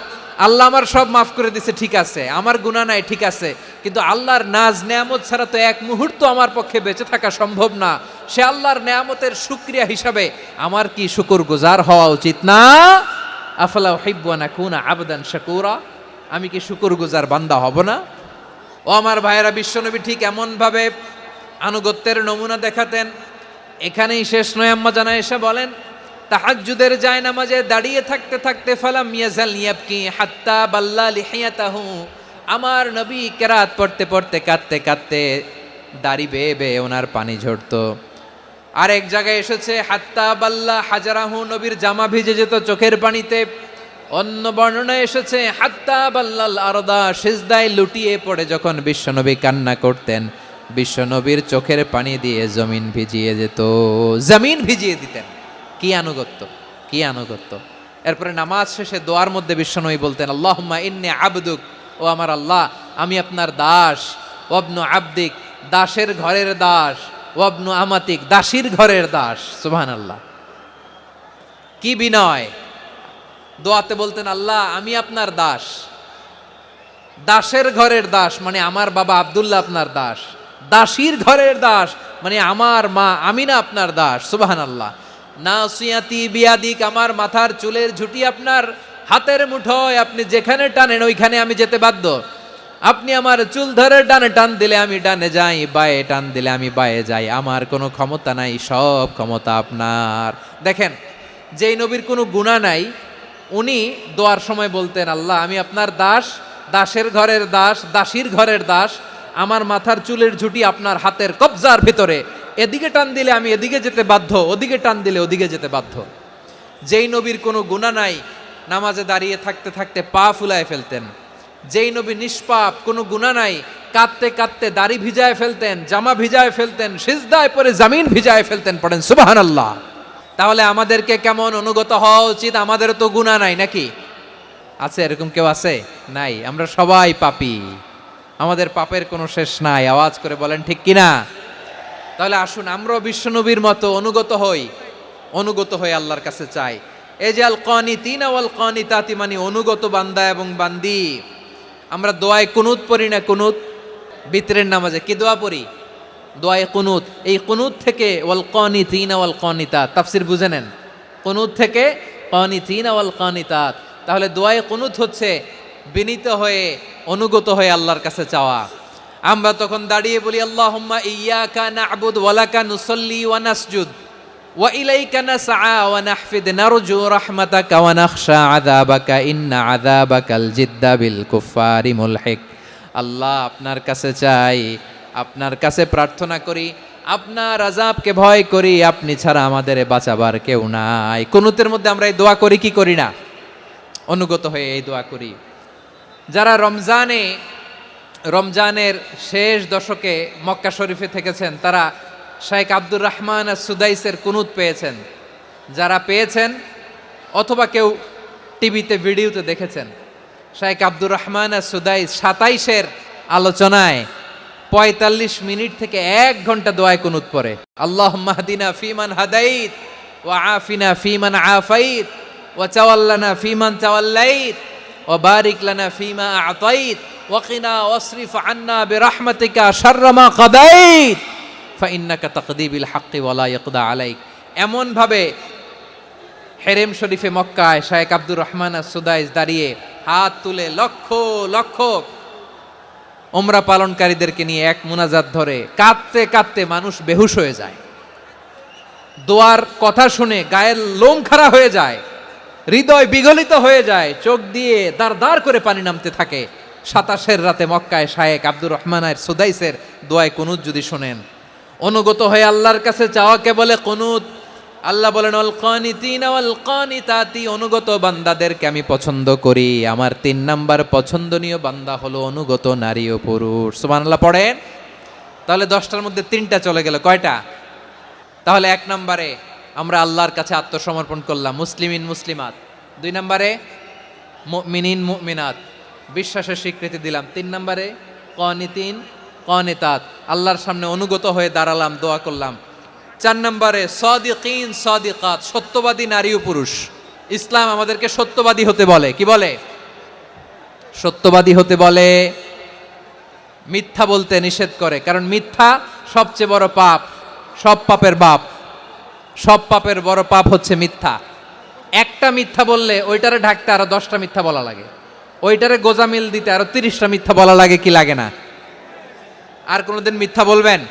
আল্লাহ আমার সব মাফ করে দিছে, ঠিক আছে, আমার গুনাহ নাই, ঠিক আছে, কিন্তু আল্লাহর নাজ নেয়ামত ছাড়া তো এক মুহূর্ত আমার পক্ষে বেঁচে থাকা সম্ভব না। সে আল্লাহর নেয়ামতের শুকরিয়া হিসাবে আমার কি শুকরগুজার হওয়া উচিত না? আফালা উহিব্বু আন আকুনা আবদান শাকুরা। আমি কি শুকরগুজার বান্দা হব না? ও আমার ভাইয়েরা, বিশ্বনবী ঠিক এমনভাবে আনুগত্যের নমুনা দেখাতেন। এখানেই শেষ নয়, আম্মা জান আয়েশা বলেন, তাহাজ্জুদের জায়নামাজে দাঁড়িয়ে থাকতে থাকতে ফালাম ইয়াজাল ইয়াবকি হাত্তা বাল্লা লিহিয়াতাহু। আমার নবী কেরাত পড়তে পড়তে কাঁদতে কাঁদতে দাড়ি বেয়ে বেয়ে ওনার পানি ঝরতো। আর এক জায়গায় এসেছে হাত্তা বাল্লা হাজারাহু, নবীর জামা ভিজে যেত চোখের পানিতে। অন্য বর্ণনায় এসেছে হাত্তা বাল্লাল আরদা, সিজদায় লুটিয়ে পড়ে যখন বিশ্বনবী কান্না করতেন, বিশ্বনবীর চোখের পানি দিয়ে জমিন ভিজিয়ে যেত, জমিন ভিজিয়ে দিতেন। কি আনুগত্য, কি আনুগত্য! এরপরে নামাজ শেষে দোয়ার মধ্যে বিশ্বনবী বলতেন, আল্লাহুম্মা ইন্নী আবদুক, ও আমার আল্লাহ, আমি আপনার দাস। ওয়াবনু আবদিক, দাসের ঘরের দাস। ওয়াবনু আমাতিক, দাসীর ঘরের দাস। সুবহানাল্লাহ, কি বিনয়! দোয়াতে বলতেন, আল্লাহ আমি আপনার দাস। দাসের ঘরের দাস মানে আমার বাবা আব্দুল্লাহ আপনার দাস। দাসীর ঘরের দাস মানে আমার মা আমিনা আপনার দাস। সুবহানাল্লাহ। নাসিয়াতি বিয়াদিক, আমার মাথার চুলের ঝুঁটি আপনার হাতের মুঠোয়, আপনি যেখানে টানেন ওইখানে আমি যেতে বাধ্য। আপনি আমার চুল ধরে ডানে টান দিলে আমি ডানে যাই, বায়ে টান দিলে আমি বায়ে যাই, আমার কোনো ক্ষমতা নাই, সব ক্ষমতা আপনার। দেখেন, যেই নবীর কোনো গুনাহ নাই, উনি দোয়ার সময় বলতেন, আল্লাহ আমি আপনার দাস, দাসের ঘরের দাস, দাসীর ঘরের দাস, আমার মাথার চুলের ঝুঁটি আপনার হাতের কবজার ভিতরে, এদিকে টান দিলে আমি এদিকে যেতে বাধ্য, ওদিকে টান দিলে ওদিকে যেতে বাধ্য। যেই নবীর কোনো গুনাহ নাই, নামাজে দাঁড়িয়ে থাকতে থাকতে পা ফুলায় ফেলতেন। যেই নবী নিষ্পাপ, কোনো গুনাহ নাই, কাঁদতে কাঁদতে দাড়ি ভিজায় ফেলতেন, জামা ভিজায় ফেলতেন, সিজদায় পরে জামিন ভিজায় ফেলতেন। পড়েন সুবহানাল্লাহ। তাহলে আমাদেরকে কেমন অনুগত হওয়া উচিত? আমাদেরও তো গুনাহ নাই নাকি? আছে এরকম কেউ? আছে? নাই। আমরা সবাই পাপী, আমাদের পাপের কোনো শেষ নাই। আওয়াজ করে বলেন ঠিক কিনা? তাহলে আসুন আমরাও বিশ্বনবীর মতো অনুগত হই, অনুগত হয়ে আল্লাহর কাছে চাই। এই যে আল কানিতিনা ওয়াল কানিতাতি, মানে অনুগত বান্দা এবং বান্দি। আমরা দোয়ায় কুনুত পড়ি না? কুনুত বিতরের নামাজে কি দোয়া পড়ি? দোয়ায়ে কুনুত। এই কুনুত থেকে ওয়াল কানিতিনা ওয়াল কানিতাত, তাফসীর বুঝে নেন। কুনুত থেকে কানিতিনা ওয়াল কানিতাত। তাহলে দোয়ায়ে কুনুত হচ্ছে বিনীত হয়ে, অনুগত হয়ে আল্লাহর কাছে চাওয়া। আমরা তখন দাঁড়িয়ে বলি, আল্লাহুম্মা ইয়্যাকা না'বুদু ওয়া লাকা নুসাল্লি ওয়া নাসজুদ ওয়া ইলাইকা নাসআ ওয়া নাহফিদ নারজু রাহমাতাকা ওয়া নাখশা আযাবাকা ইন্না আযাবাকাল জিদ্দা বিল কুফফারি মুলহিক। আল্লাহ আপনার কাছে চাই, আপনার কাছে প্রার্থনা করি, আপনার আযাবকে ভয় করি, আপনি ছাড়া আমাদের বাঁচাবার কেউ নাই। কুনুতের মধ্যে আমরা এই দোয়া করি কি করি না? অনুগত হয়ে এই দোয়া করি। যারা রমজানের শেষ দশকে মক্কা শরীফে থেকেছেন, তারা শাইখ আব্দুর রহমান সুদাইসের কুনুত পেয়েছেন। যারা পেয়েছেন অথবা কেউ টিভিতে ভিডিওতে দেখেছেন, শাইখ আব্দুর রহমান সুদাইস 27-এর আলোচনায় 45 মিনিট থেকে 1 ঘন্টা দোয়ায় কুনুত পড়ে। আল্লাহুম্মা হদিনা ফিমান হাদাইত ওয়া আফিনা ফিমান আফাইত ওয়া তাওয়াল্লানা ফিমান তাওয়াল্লাইত ওয়া বারিক লানা ফিমা আ'তাইত ওয়া কিনা ওয়াসরিফ আন্না বিরহমাতিকা শাররা মা কাদাইত ফাইন্নাকা তাকদি বিল হাক্কি ওয়া লা ইয়াকদা আলাইক। এমন ভাবে হেরেম শরীফে মক্কায় শাইখ আব্দুর রহমান সুদাইস দাঁড়িয়ে হাত তুলে লক্ষ লক্ষ উমরা পালনকারীদেরকে নিয়ে এক মুনাজাত ধরে কাঁদতে কাঁদতে মানুষ বেহুশ হয়ে যায়। দোয়ার কথা শুনে গায়ের লোম খাড়া হয়ে যায়, হৃদয় বিগলিত হয়ে যায়, চোখ দিয়ে দাঁড় দাঁড় করে পানি নামতে থাকে। 27 রাতে মক্কায় শায়েখ আব্দুর রহমানের সুদাইসের দোয়ায় কুনুত যদি শোনেন, অনুগত হয়ে আল্লাহর কাছে চাওয়াকে বলে কুনুত। আল্লাহ বলেন আল কানিতিনা ওয়াল কানিতাতি, অনুগত বান্দাদেরকে আমি পছন্দ করি। আমার 3 নাম্বার পছন্দনীয় বান্দা হলো অনুগত নারী ও পুরুষ। সুবহানাল্লাহ পড়েন। তাহলে 10টার মধ্যে 3টা চলে গেল, কয়টা? তাহলে 1 নম্বরে আমরা আল্লাহর কাছে আত্মসমর্পণ করলাম, মুসলিমিন মুসলিমাত। 2 নম্বরে মুমিনিন মুমিনাত, বিশ্বাসের স্বীকৃতি দিলাম। 3 নম্বরে কানিতিন কানিতাত, আল্লাহর সামনে অনুগত হয়ে দাঁড়ালাম, দোয়া করলাম। 4 নম্বরে সাদিকিন সাদিকাত, সত্যবাদী নারী ও পুরুষ। ইসলাম আমাদেরকে সত্যবাদী হতে বলে। কি বলে? সত্যবাদী হতে বলে, মিথ্যা বলতে নিষেধ করে। কারণ মিথ্যা সবচেয়ে বড় পাপ, সব পাপের বাপ। সব পাপের বড় পাপ হচ্ছে মিথ্যা। একটা মিথ্যা বললে ওইটারে ঢাকতে আরো 10টা মিথ্যা বলা লাগে, ওইটারে গোজামিল দিতে আরো 30টা মিথ্যা বলা লাগে, কি লাগে না? আর কোনোদিন মিথ্যা বলবেন?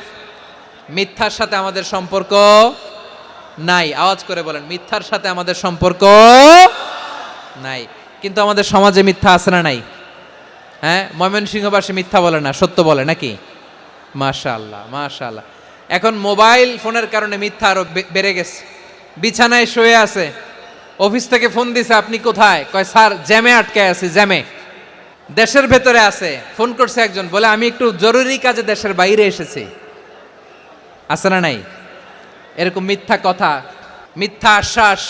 মিথ্যার সাথে আমাদের সম্পর্ক নাই। আওয়াজ করে বলেন, মিথ্যার সাথে আমাদের সম্পর্ক নাই। কিন্তু আমাদের সমাজে মিথ্যা আছে না নাই? হ্যাঁ, ময়মনসিংহবাসী মিথ্যা বলে না, সত্য বলে নাকি? মাশাআল্লাহ মাশাআল্লাহ। এখন মোবাইল ফোনের কারণে মিথ্যা আরো বেড়ে গেছে। বিছানায় শুয়ে আছে, অফিস থেকে ফোন দিছে, আপনি কোথায়? কয় স্যার জ্যামে আটকে আছি, জ্যামে। দেশের ভেতরে আছে, ফোন করছে একজন, বলে আমি একটু জরুরি কাজে দেশের বাইরে এসেছি। আছে না নাই? এরকম মিথ্যা কথা, মিথ্যা আশ্বাস।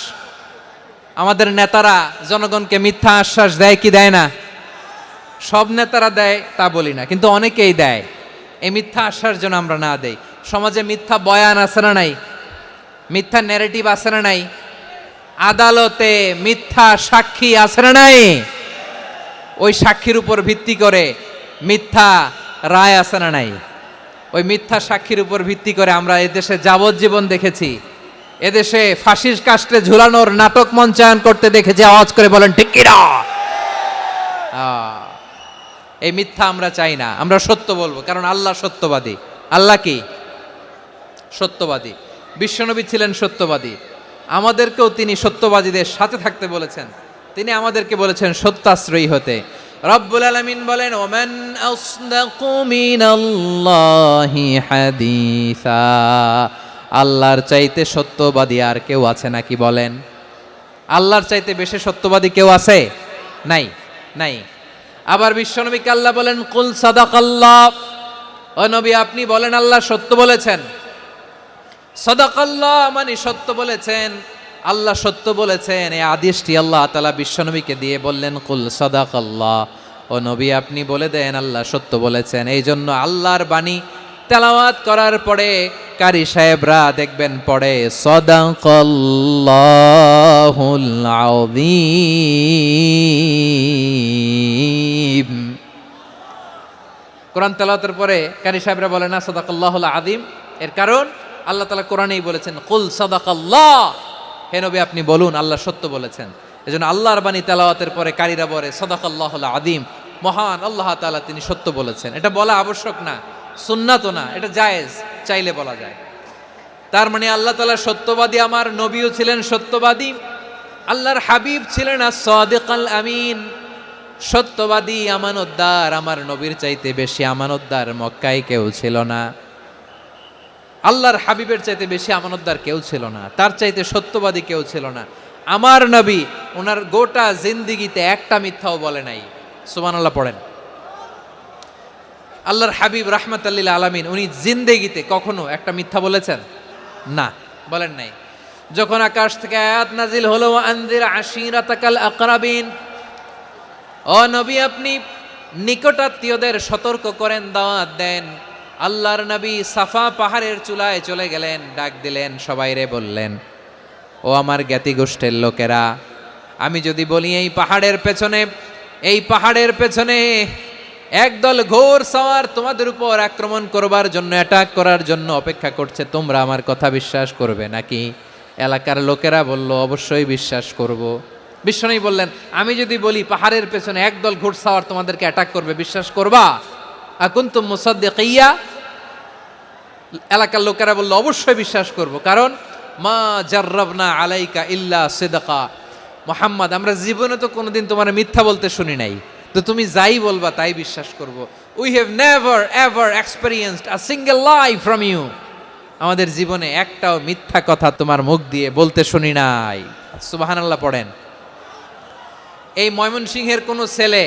আমাদের নেতারা জনগণকে মিথ্যা আশ্বাস দেয় কি দেয় না? সব নেতারা দেয় তা বলি না, কিন্তু অনেকেই দেয়। এই মিথ্যা আশ্বাস যেন আমরা না দেই। সমাজে মিথ্যা বয়ান আছে না নাই? মিথ্যা ন্যারেটিভ আছে না নাই? আদালতে মিথ্যা সাক্ষী আছে না নাই? ওই সাক্ষীর উপর ভিত্তি করে মিথ্যা রায় আছে না নাই? ওই মিথ্যা সাক্ষীর উপর ভিত্তি করে আমরা এদেশে যাবজ্জীবন দেখেছি, এদেশে ফাঁসির কাস্টে ঝুলানোর নাটক মঞ্চায়ন করতে দেখেছি। আওয়াজ করে বলেন ঠিক কি না? এই মিথ্যা আমরা চাই না, আমরা সত্য বলবো, কারণ আল্লাহ সত্যবাদী। আল্লাহ কি? সত্যবাদী। বিশ্বনবী ছিলেন সত্যবাদী, আমাদেরকেও তিনি সত্যবাদীদের সাথে থাকতে বলেছেন। তিনি আমাদেরকে বলেছেন সত্যাশ্রয়ী হতে। রব্বুল আলামিন বলেন ওমান আসদাকু মিনাল্লাহি হাদিসা, আল্লাহর চাইতে সত্যবাদী আর কেউ আছে নাকি বলেন? আল্লাহর চাইতে বেশি সত্যবাদী কেউ আছে? নাই, নাই। আবার বিশ্বনবীকে আল্লাহ বলেন কুল সাদাকাল্লাহ, ও নবী আপনি বলেন আল্লাহ সত্য বলেছেন। সাদাকাল্লাহ মানে সত্য বলেছেন, আল্লাহ সত্য বলেছেন। এই আদেশটি আল্লাহ তাআলা বিশ্বনবীকে দিয়ে বললেন কুল সাদাকাল্লাহ, ও নবী আপনি বলে দেন আল্লাহ সত্য বলেছেন। এই জন্য আল্লাহর বাণী তেলাওয়াত করার পরে কারি সাহেবরা দেখবেন পড়ে সাদাকাল্লাহুল আযীম। কোরআন তেলাওয়াতের পরে কারি সাহেবরা বলে না সাদাকাল্লাহুল আযীম, এর কারণ আল্লাহ তাআলা কোরআনেই বলেছেন কুল সাদাকাল্লাহ, হে নবী আপনি বলুন আল্লাহ সত্য বলেছেন। এজন্য আল্লাহর বাণী তেলাওয়াতের পরে কারীরা বলে সাদাকাল্লাহুল আযীম, মহান আল্লাহ তাআলা তিনি সত্য বলেছেন। এটা বলা আবশ্যক না, সুন্নাতও না, এটা জায়েজ, চাইলে বলা যায়। তার মানে আল্লাহ তাআলা সত্যবাদী, আমার নবীও ছিলেন সত্যবাদী, আল্লাহর হাবিব ছিলেন as-সাদিকাল আমিন, সত্যবাদী আমানতদার। আমার নবীর চাইতে বেশি আমানতদার মক্কায় কেউ ছিল না, আল্লাহর হাবিবের চাইতে বেশি আমানতদার কেউ ছিল না, তার চাইতে সত্যবাদী কেউ ছিল না। আমার নবী ওনার গোটা জিন্দিগিতে একটা মিথ্যাও বলে নাই। সুবহানাল্লাহ পড়েন। আল্লাহর হাবিব রাহমাতাল লিল আলামিন উনি জিন্দেগিতে কখনো একটা মিথ্যা বলেছেন? না, বলেন নাই। যখন আকাশ থেকে আয়াত নাজিল হলো আনজির আশিরাতাকাল আকরাবিন, ও নবী আপনি নিকটাত্মীয়দের সতর্ক করেন, দাওয়াত দেন। আল্লাহর নবী সাফা পাহাড়ের চূড়ায় চলে গেলেন, ডাক দিলেন, সবাইরে বললেন ও আমার জ্ঞাতি গোষ্ঠীর লোকেরা, আমি যদি বলি এই পাহাড়ের পেছনে একদল ঘোর সওয়ার তোমাদের উপর আক্রমণ করবার জন্য, অ্যাটাক করার জন্য অপেক্ষা করছে, তোমরা আমার কথা বিশ্বাস করবে নাকি? এলাকার লোকেরা বলল অবশ্যই বিশ্বাস করব। বিশ্বনবী বললেন, আমি যদি বলি পাহাড়ের পেছনে একদল ঘোড়সাওয়ার তোমাদেরকে অ্যাটাক করবে, বিশ্বাস করবা? আকুনতুম মুসাদ্দিকিয়া? এলাকার লোকেরা বলল, অবশ্যই বিশ্বাস করব, কারণ মা জাররাবনা আলাইকা ইল্লা সিদকা। মুহাম্মদ, আমরা জীবনে তো কোনোদিন তোমার মিথ্যা বলতে শুনি নাই, তো তুমি যাই বলবা তাই বিশ্বাস করব। We have never ever experienced a single lie from you. আমাদের জীবনে একটাও মিথ্যা কথা তোমার মুখ দিয়ে বলতে শুনি নাই। সুবহানাল্লাহ পড়েন। এই ময়মনসিংহের কোনো ছেলে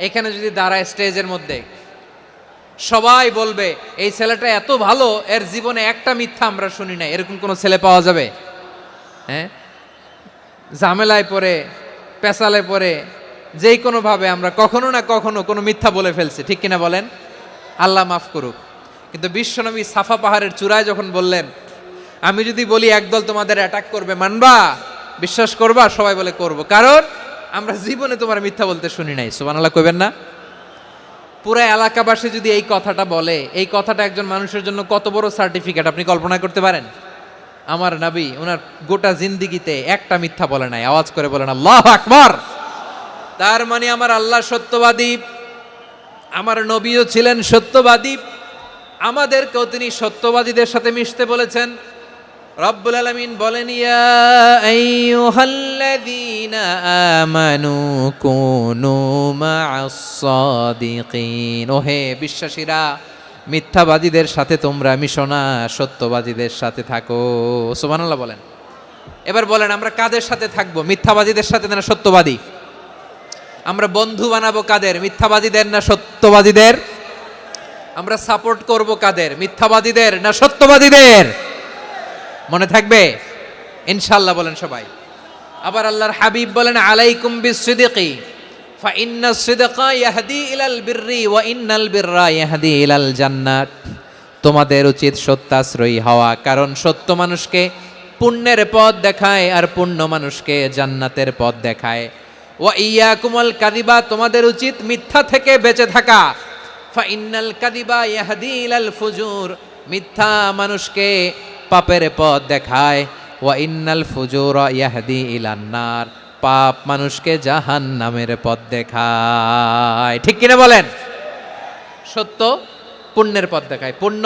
এখানে যদি দাঁড়ায় স্টেজের মধ্যে, সবাই বলবে এই ছেলেটা এত ভালো, এর জীবনে একটা মিথ্যা আমরা শুনি নাই। এরকম কোনো ছেলে পাওয়া যাবে? হ্যাঁ, ঝামেলায় পড়ে, পেশালে পড়ে, যেই কোনোভাবে আমরা কখনো না কখনো কোনো মিথ্যা বলে ফেলছি, ঠিক কিনা বলেন? আল্লাহ মাফ করুক। কিন্তু বিশ্বনবী সাফা পাহাড়ের চূড়ায় যখন বললেন, আমি যদি বলি একদল তোমাদের অ্যাটাক করবে, মানবা? বিশ্বাস করবা? সবাই বলে করব, কারণ আমরা জীবনে তোমার মিথ্যা বলতে শুনি নাই। সুবহানাল্লাহ কইবেন না? পুরো এলাকাবাসী যদি এই কথাটা বলে, এই কথাটা একজন মানুষের জন্য কত বড় সার্টিফিকেট আপনি কল্পনা করতে পারেন? আমার নবী ওনার গোটা জিন্দিগিতে একটা মিথ্যা বলে নাই। আওয়াজ করে বলেন আল্লাহু আকবার। তার মানে আমার আল্লাহ সত্যবাদী, আমার নবীও ছিলেন সত্যবাদী, আমাদেরকেও তিনি সত্যবাদীদের সাথে মিশতে বলেছেন। রব্বুল আলামিন বলেন, ইয়া আইয়ুহাল্লাযীনা আমানু কুনু মা'আস সাদিকিন। ওহে বিশ্বাসীরা, মিথ্যাবাদীদের সাথে তোমরা মিশো না, সত্যবাদীদের সাথে থাকো। সুবহানাল্লাহ বলেন। এবার বলেন, আমরা কাদের সাথে থাকবো? মিথ্যাবাদীদের সাথে না সত্যবাদী? আমরা বন্ধু বানাবো কাদের? মিথ্যাবাদীদের না সত্যবাদীদের? আমরা সাপোর্ট করব কাদের? মিথ্যাবাদীদের না সত্যবাদীদের? মনে থাকবে ইনশাআল্লাহ বলেন সবাই। আবার আল্লাহর হাবিব বলেন, আলাইকুম বিসসিদকি ফা ইন্নাস সিদকা ইয়াহদি ইলাল বিররি ওয়া ইন্নাল বিররা ইয়াহদি ইলাল জান্নাত। তোমাদের উচিত সত্যাশ্রয়ী হওয়া, কারণ সত্য মানুষকে পুণ্যের পথ দেখায় আর পুণ্য মানুষকে জান্নাতের পথ দেখায়। ওয়া ইয়াকুমুল কাযিবা, তোমাদের উচিত মিথ্যা থেকে বেঁচে থাকা। ফা ইন্নাল কাযিবা ইয়াহদি ইলাল ফুজুর, মিথ্যা মানুষকে পাপের পথ দেখায়। ওয়া ইন্নাল ফুজুরা ইয়াহদি ইলান নার, পাপ মানুষকে জাহান্নামের পথ দেখায়। ঠিক কিনা বলেন? সত্য পুণ্যের পথ দেখায়, পুণ্য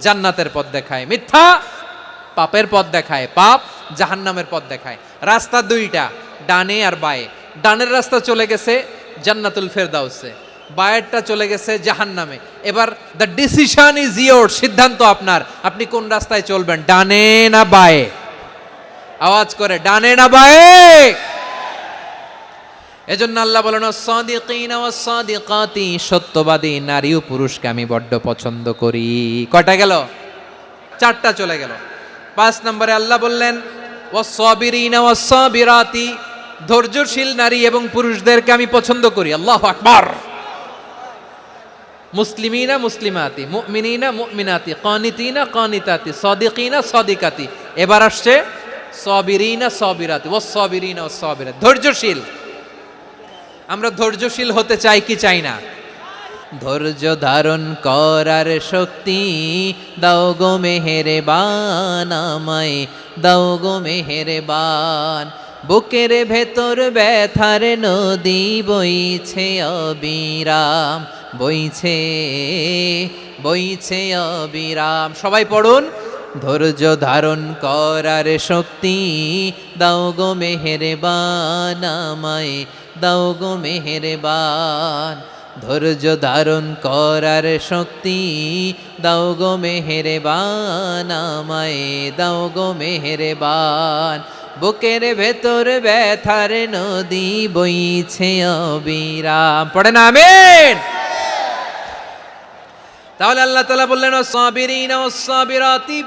জান্নাতের পথ দেখায়, মিথ্যা পাপের পথ দেখায়, পাপ জাহান্নামের পথ দেখায়। রাস্তা দুইটা, ডানে আর বায়ে। ডানের রাস্তা চলে গেছে জান্নাতুল ফেরদাউসে, বায়েরটা চলে গেছে জাহান্নামে। এবার দ্য ডিসিশন ইজ ইয়োর, সিদ্ধান্ত আপনার, আপনি কোন রাস্তায় চলবেন, ডানে না বায়ে? আওয়াজ করে, ডানে না বায়ে? এজন্য আল্লাহ বলেন, সাদিকিনা ওয়াস সাদিকাতি, সত্যবাদী নারী ও পুরুষকে আমি বড্ড পছন্দ করি। কয়টা গেল? চারটা চলে গেল। 5 নম্বরে আল্লাহ বললেন, ওয়াস সাবিরিনা ওয়াস সাবিরাতি, ধৈর্যশীল নারী এবং পুরুষদেরকে আমি পছন্দ করি। আল্লাহু আকবার। মুসলিমিনা মুসলিমাতি, মুমিনিনা মুমিনাতি, কানিতিনা কানিতাতি, সাদিকিনা সাদিকাতি। এবার আসছে সাবিরিনা সাবিরাতি, ওয়াস সাবিরিনা ওয়াস সাবিরাত, ধৈর্যশীল। আমরা ধৈর্যশীল হতে চাই কি চাই না? ধৈর্য ধারণ করার শক্তি দাও গো মেহেরবান, আমায় দাও গো মেহেরবান। বুকের ভেতর ব্যথার নদী বইছে অবিরাম, বইছে বইছে অবিরাম। সবাই পড়ুন, ধৈর্য ধারণ করার শক্তি দাও গো মেহেরবান, আমায় দাও গো মেহেরবান। ধৈর্য ধারণ করার শক্তি দাও গো মেহেরবান, আমায় দাও গো মেহেরবান। বুকের ভেতর ব্যথার নদী বইছে অবিরাম। পড়েন আমিন। তাহলে আল্লাহ তাআলা বললেন, সাবিরিনা ওয়াস সাবিরাতি,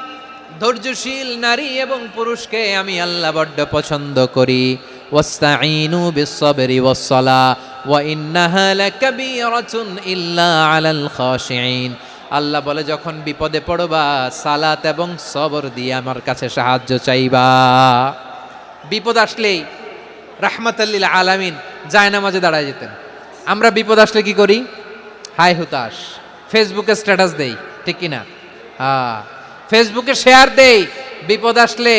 ধৈর্যশীল নারী এবং পুরুষকে আমি আল্লাহ বড্ড পছন্দ করি। ওয়াস্তাঈনু বিস-সাবরি ওয়াস-সালাহ ওয়া ইন্নাহা লাকাবীরাতুন ইল্লা আলাল খাশিঈন। আল্লাহ বলে, যখন বিপদে পড়বা সালাত এবং সবর দিয়ে আমার কাছে সাহায্য চাইবা। বিপদ আসলেই রাহমাতাল লিল আলামিন জায়নামাজে দাঁড়ায় যেতেন। আমরা বিপদ আসলে কি করি? হাই হুতাশ, ফেসবুকে স্ট্যাটাস দেই, ঠিক কিনা? ফেসবুকে শেয়ার দেই। বিপদ আসলে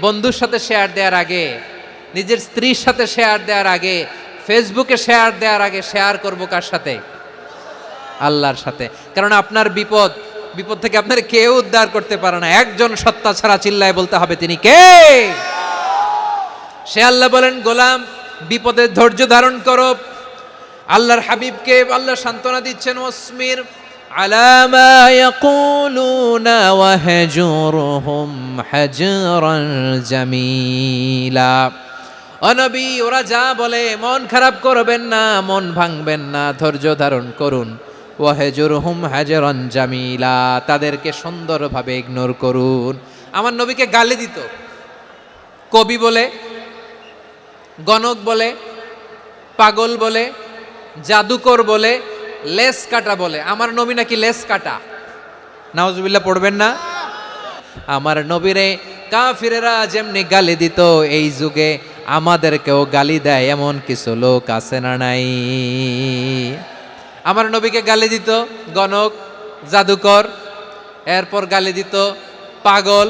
বন্ধুর সাথে শেয়ার দেওয়ার আগে নিজের স্ত্রীর সাথে শেয়ার দেওয়ার আগে, ফেসবুকে শেয়ার দেওয়ার আগে শেয়ার করব কার সাথে? আল্লাহর সাথে। কারণ আপনার বিপদ থেকে আপনার কেউ উদ্ধার করতে পারে না, একজন সত্তা ছাড়া চিল্লায় বলতে হবে তিনি কে? সে আল্লাহ বলেন, গোলাম বিপদে ধৈর্য ধারণ করো। আল্লাহর হাবিবকে আল্লাহ সান্ত্বনা দিচ্ছেন, ওয়াসমির আলা মা ইয়াকুলুনা ওয়াহজুরহুম হাজরান জামিলা। ও নবী, ওরা যা বলে মন খারাপ করবেন না, মন ভাঙবেন না, ধৈর্য ধারণ করুন। ওয়াহজুরহুম হাজরান জামিলা, তাদেরকে সুন্দরভাবে ইগনোর করুন। আমার নবীকে গালি দিত কবি বলে, গণক বলে, পাগল বলে, জাদুকর বলে, লেস কাটা বলে। আমার নবী নাকি লেস কাটা? নাউজুবিল্লাহ পড়বেন না? আমার নবীরে কাফিরেরা যেমনি গালি দিত, এই যুগে আমাদেরকেও গালি দেয় এমন কিছু লোক আছে না নাই? আমার নবীকে গালি দিত গণক, জাদুকর, এরপর গালি দিত পাগল,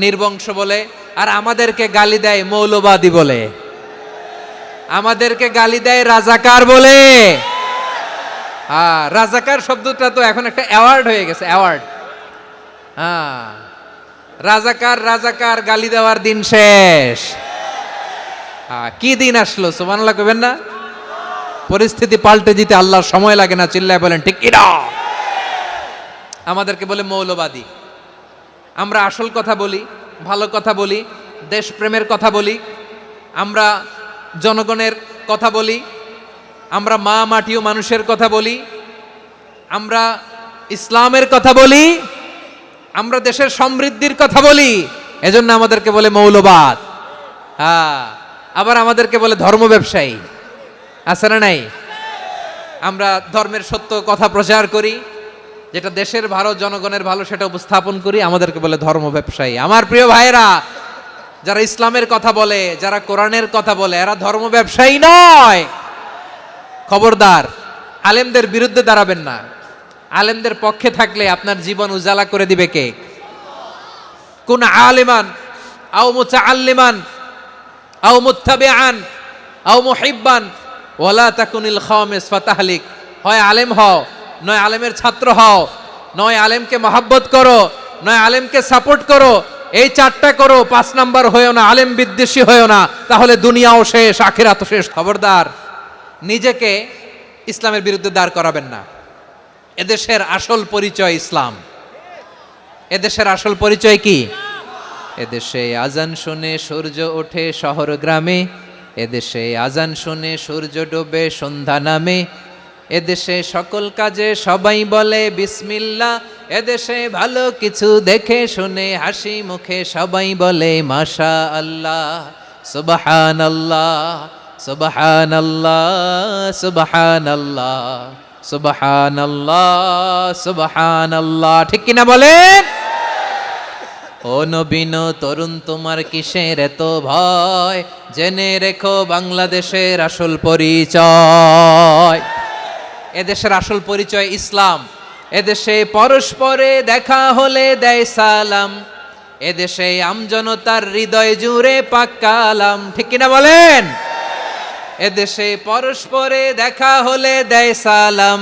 নির্বংশ বলে, আর আমাদেরকে গালি দেয় মৌলবাদী বলে, আমাদেরকে গালি দেয় রাজাকার বলে। রাজাকার শব্দটা তো এখন একটা অ্যাওয়ার্ড হয়ে গেছে, অ্যাওয়ার্ড। রাজাকার গালি দেওয়ার দিন শেষ। কি দিন আসলো, সুবহানাল্লাহ কইবেন না? পরিস্থিতি পাল্টে দিতে আল্লাহর সময় লাগে না, চিল্লায় বলেন ঠিক কি না? আমাদেরকে বলে মৌলবাদী। আমরা আসল কথা বলি, ভালো কথা বলি, দেশপ্রেমের কথা বলি, আমরা জনগণের কথা বলি, আমরা মা মাটি ও মানুষের কথা বলি, আমরা ইসলামের কথা বলি, আমরা দেশের সমৃদ্ধির কথা বলি, এজন্য আমাদেরকে বলে মৌলবাদ। আবার আমাদেরকে বলে ধর্ম ব্যবসায়ী, আছে না নাই? আমরা ধর্মের সত্য কথা প্রচার করি, যেটা দেশের ভালো, জনগণের ভালো, সেটা উপস্থাপন করি, আমাদেরকে বলে ধর্ম ব্যবসায়ী। আমার প্রিয় ভাইরা, যারা ইসলামের কথা বলে, যারা কোরআনের কথা বলে, এরা ধর্ম ব্যবসায়ী নয়। খবরদার, আলেমদের বিরুদ্ধে দাঁড়াবেন না। আলেমদের পক্ষে থাকলে আপনার জীবন উজালা করে দিবে কে? কোন আলিমান আও মুতাআল্লিমান আও মুত্তাবিআন আও মুহিব্বান ওয়ালা তাকুনিল খামিস ফাতাহলিক। হয় আলেম হও, নয় আলেমের ছাত্র হও, নয় আলেমকে মহব্বত করো, নয় আলেমকে সাপোর্ট করো। এই চারটা করো, 5 নাম্বার হয়েও না, আলেম বিদ্বেষী হয়েও না, তাহলে দুনিয়াও শেষ, আখিরাতও শেষ। খবরদার, নিজেকে ইসলামের বিরুদ্ধে দাঁড় করাবেন না। এদেশের আসল পরিচয় ইসলাম। এদেশের আসল পরিচয় কি? এদেশে আজান শুনে সূর্য ওঠে শহর গ্রামে, এদেশে আজান শুনে সূর্য ডোবে সন্ধ্যা নামে, এদেশে সকল কাজে সবাই বলে বিসমিল্লাহ, এদেশে ভালো কিছু দেখে শুনে হাসি মুখে সবাই বলে মাশা আল্লাহ, সুবহানাল্লাহ, সুবহানাল্লাহ, সুবহানাল্লাহ, সুবহানাল্লাহ, সুবহানাল্লাহ। ঠিক কিনা বলেন? ও নবীন তরুণ, তোমার কিসের এত ভয়? জেনে রেখো বাংলাদেশের আসল পরিচয়। এদেশের আসল পরিচয় ইসলাম। এদেশে পরস্পরে দেখা হলে দেয় সালাম, এদেশে আমজনতার হৃদয় জুড়ে পাক কালাম। ঠিক কিনা বলেন? এদেশে পরস্পরে দেখা হলে দেয় সালাম,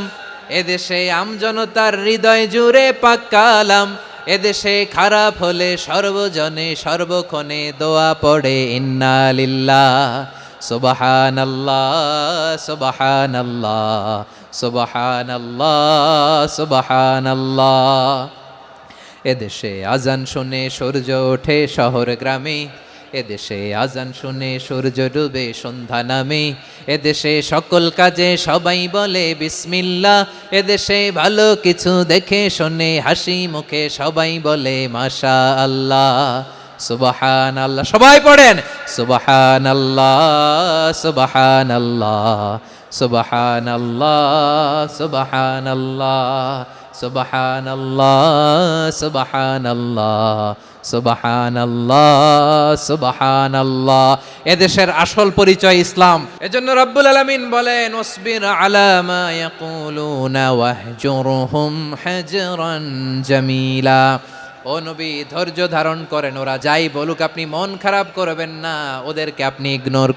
এদেশে আমজনতার হৃদয় জুড়ে পাক কালাম, এদেশে খারাপ হলে সর্বজনে সর্বক্ষণে দোয়া পড়ে ইন্না লিল্লাহ, সুবহানাল্লাহ, সুবহানাল্লাহ, সুবহানাল্লাহ, সুবহানাল্লাহ। এদেশে আজান শুনে সূর্য ওঠে শহর গ্রামে, এদেশে আজান শুনে সূর্য ডুবে সন্ধ্যা নামে, এদেশে সকল কাজে সবাই বলে বিসমিল্লাহ, এদেশে ভালো কিছু দেখে শুনে হাসি মুখে সবাই বলে মাশা আল্লাহ, সুবহানাল্লাহ। সবাই পড়েন সুবহানাল্লাহ, সুবহানাল্লাহ, সুবহানাল্লাহ, সুবহানাল্লাহ, সুবহানাল্লাহ, সুবহানাল্লাহ, সুবহানাল্লাহ, সুবহানাল্লাহ। এদেশের আসল পরিচয় ইসলাম। এজন্য রব্বুল আলামিন বলেন ওয়াসবির আলা মা ইয়াকুলুনা ওয়াহজুরহুম হাজরান জামিলা। ও নবী ধৈর্য ধারণ করেন, ওরা যাই বলুক আপনি মন খারাপ করবেন না, ওদেরকে আপনি ইগনোর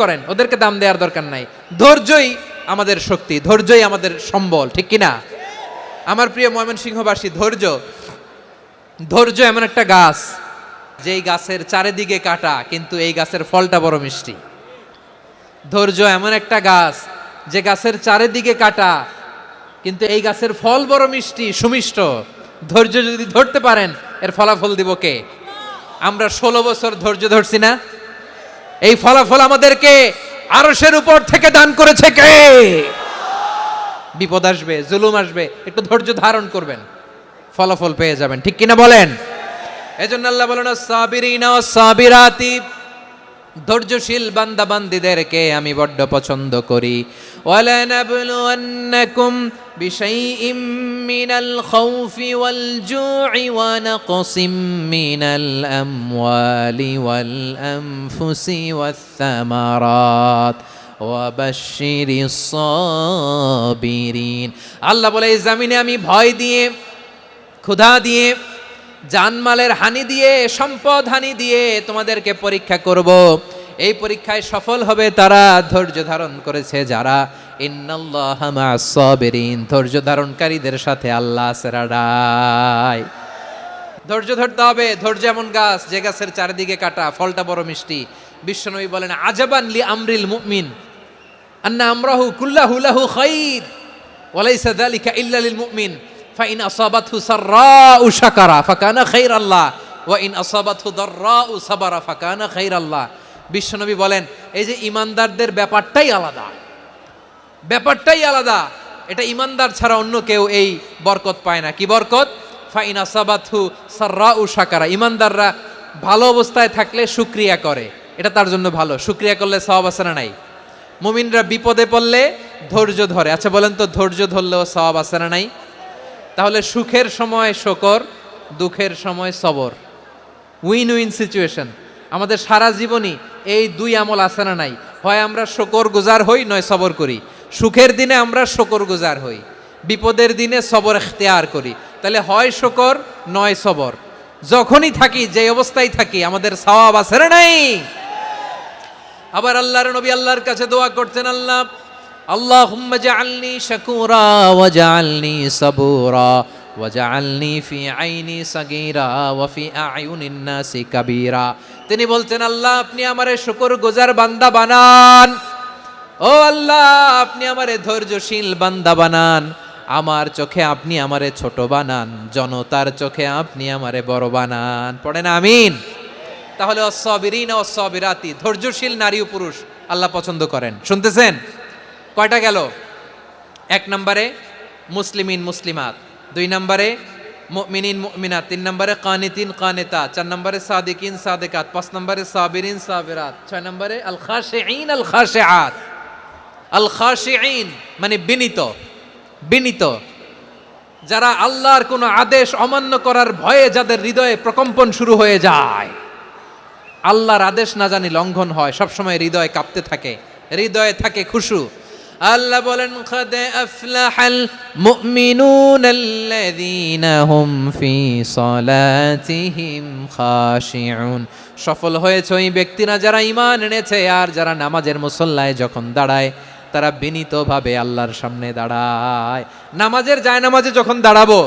করেন, ওদেরকে দাম দেওয়ার দরকার নাই। ধৈর্যই আমাদের শক্তি, ধৈর্যই আমাদের সম্বল, ঠিক কিনা? আমার প্রিয় ময়মনসিংহবাসী, ধৈর্য এমন একটা গাছ, যেই গাছের চারিদিকে কাটা কিন্তু এই গাছের ফলটা বড় মিষ্টি। ধৈর্য এমন একটা গাছ, যে গাছের চারিদিকে কাটা কিন্তু এই গাছের ফল বড় মিষ্টি, সুমিষ্ট। ধৈর্য যদি ধরতে পারেন, এর ফলাফল দিব কে? আমরা 16 বছর ধৈর্য ধরছি না? এই ফলাফল আমাদেরকে আরশের উপর থেকে দান করেছে কে? বিপদ আসবে, জুলুম আসবে, একটু ধৈর্য ধারণ করবেন, ফলাফল পেয়ে যাবেন, ঠিক কিনা বলেন? এজন্য আল্লাহ বলেন সাবিরিনা ওয়াস সাবিরাতি, ধৈর্যশীল বান্দা বান্দীদেরকে আমি বড্ড পছন্দ করি। ওয়ালা নাবলুওয়ান্নাকুম বিশাইইম মিনাল খাউফি ওয়াল জু'i ওয়া নাকসিম মিনাল আমওয়ালি ওয়াল আনফুসি ওয়াস সামারাত ওয়া বাশশিরিস সাবিরিন। আল্লাহ বলে এই জমিনে আমি ভয় দিয়ে, ক্ষুধা দিয়ে, জানমালের হানি দিয়ে, সম্পদ হানি দিয়ে তোমাদেরকে পরীক্ষা করব। এই পরীক্ষায় সফল হবে তারা ধৈর্য ধারণ করেছে যারা। ইন্নাল্লাহা মা'আস সাবিরিন, ধৈর্য ধারণকারীদের সাথে আল্লাহ আছে রাডাই। ধৈর্য ধরতে হবে। ধৈর্য এমন গাছ, যে গাছের চারিদিকে কাটা, ফলটা বড় মিষ্টি। বিশ্বনবী বলেন আজাবান লি আমরিল মুমিন আন্না আমরাহু কুল্লাহু লাহু খাইর ওয়া লাইসা যালিকা ইল্লা লিল মুমিন ফাইন আসাবাতহু সাররাউ শাকারা ফাকানা খাইরাল্লাহ ওয়া ইন আসাবাতহু দাররাউ সাবারা ফাকানা খাইরাল্লাহ। বিশ্বনবী বলেন এই যে ইমানদারদের ব্যাপারটাই আলাদা, এটা ইমানদার ছাড়া অন্য কেউ এই বরকত পায় না। কি বরকত? ফাইন আসাবাতহু সাররাউ শাকারা, ইমানদাররা ভালো অবস্থায় থাকলে শুকরিয়া করে, এটা তার জন্য ভালো। শুকরিয়া করলে সওয়াব আছে না নাই? মুমিনরা বিপদে পড়লে ধৈর্য ধরে। আচ্ছা বলেন তো, ধৈর্য ধরলেও সওয়াব আছে না নাই? তাহলে সুখের সময় শুকর, দুঃখের সময় সবর, উইন উইন সিচুয়েশন। আমাদের সারা জীবনই এই দুই আমল আছে না নাই? হয় আমরা শুকর গুজার হই, নয় সবর করি। সুখের দিনে আমরা শুকর গুজার হই, বিপদের দিনে সবর ইখতিয়ার করি। তাহলে হয় শুকর নয় সবর। যখনই থাকি, যে অবস্থায় থাকি, আমাদের সওয়াব আছে না নাই? আবার আল্লাহর নবী আল্লাহর কাছে দোয়া করতেন, আল্লাহুম্মা জাআলনি শাকুরা ওয়া জাআলনি সাবুরা ওয়া জাআলনি ফি আইনি সাগীরা ওয়া ফি আ'য়ুনিন নাসি কাবীরা। তিনি বলতেন আল্লাহ আপনি আমারে শুকরগুজার বান্দা বানান, ও আল্লাহ আপনি আমারে ধৈর্যশীল বান্দা বানান, আমার চোখে আপনি আমারে ছোট বানান, জনতার চোখে আপনি আমারে বড় বানান। পড়েন আমিন। তাহলে অস-সাবিরিনা ওয়াস-সাবিরাতি, ধৈর্যশীল নারী ও পুরুষ আল্লাহ পছন্দ করেন। শুনতেছেন? কয়টা গেল? 1 নম্বরে মুসলিমিন মুসলিমাত, 2 নম্বরে মুমিনিন মুমিনাত, 3 নম্বরে কানিতিন কানিতাত, 4 নম্বরে সাদিকিন সাদিকাত, 5 নম্বরে সাবিরিন সাবিরাত, 6 নম্বরে আল খাশিঈন আল খাশিআত। আল খাশিঈন মানে বিনীত, যারা আল্লাহর কোনো আদেশ অমান্য করার ভয়ে যাদের হৃদয়ে প্রকম্পন শুরু হয়ে যায়, আল্লাহর আদেশ না জানি লঙ্ঘন হয়, সবসময় হৃদয় কাঁপতে থাকে, হৃদয়ে থাকে খুশু। আল্লাহ বলেন কাদ আফলাহাল মুমিনুনাল্লাযীনা হুম ফি সালাতিহিম খাশিউন, সফল হয়েছে ওই ব্যক্তিরা যারা ঈমান এনেছে আর যারা নামাজের মুসল্লায় যখন দাঁড়ায় তারা বিনীতভাবে আল্লাহর সামনে দাঁড়ায়। নামাজের জায়নামাজে যখন দাঁড়াবো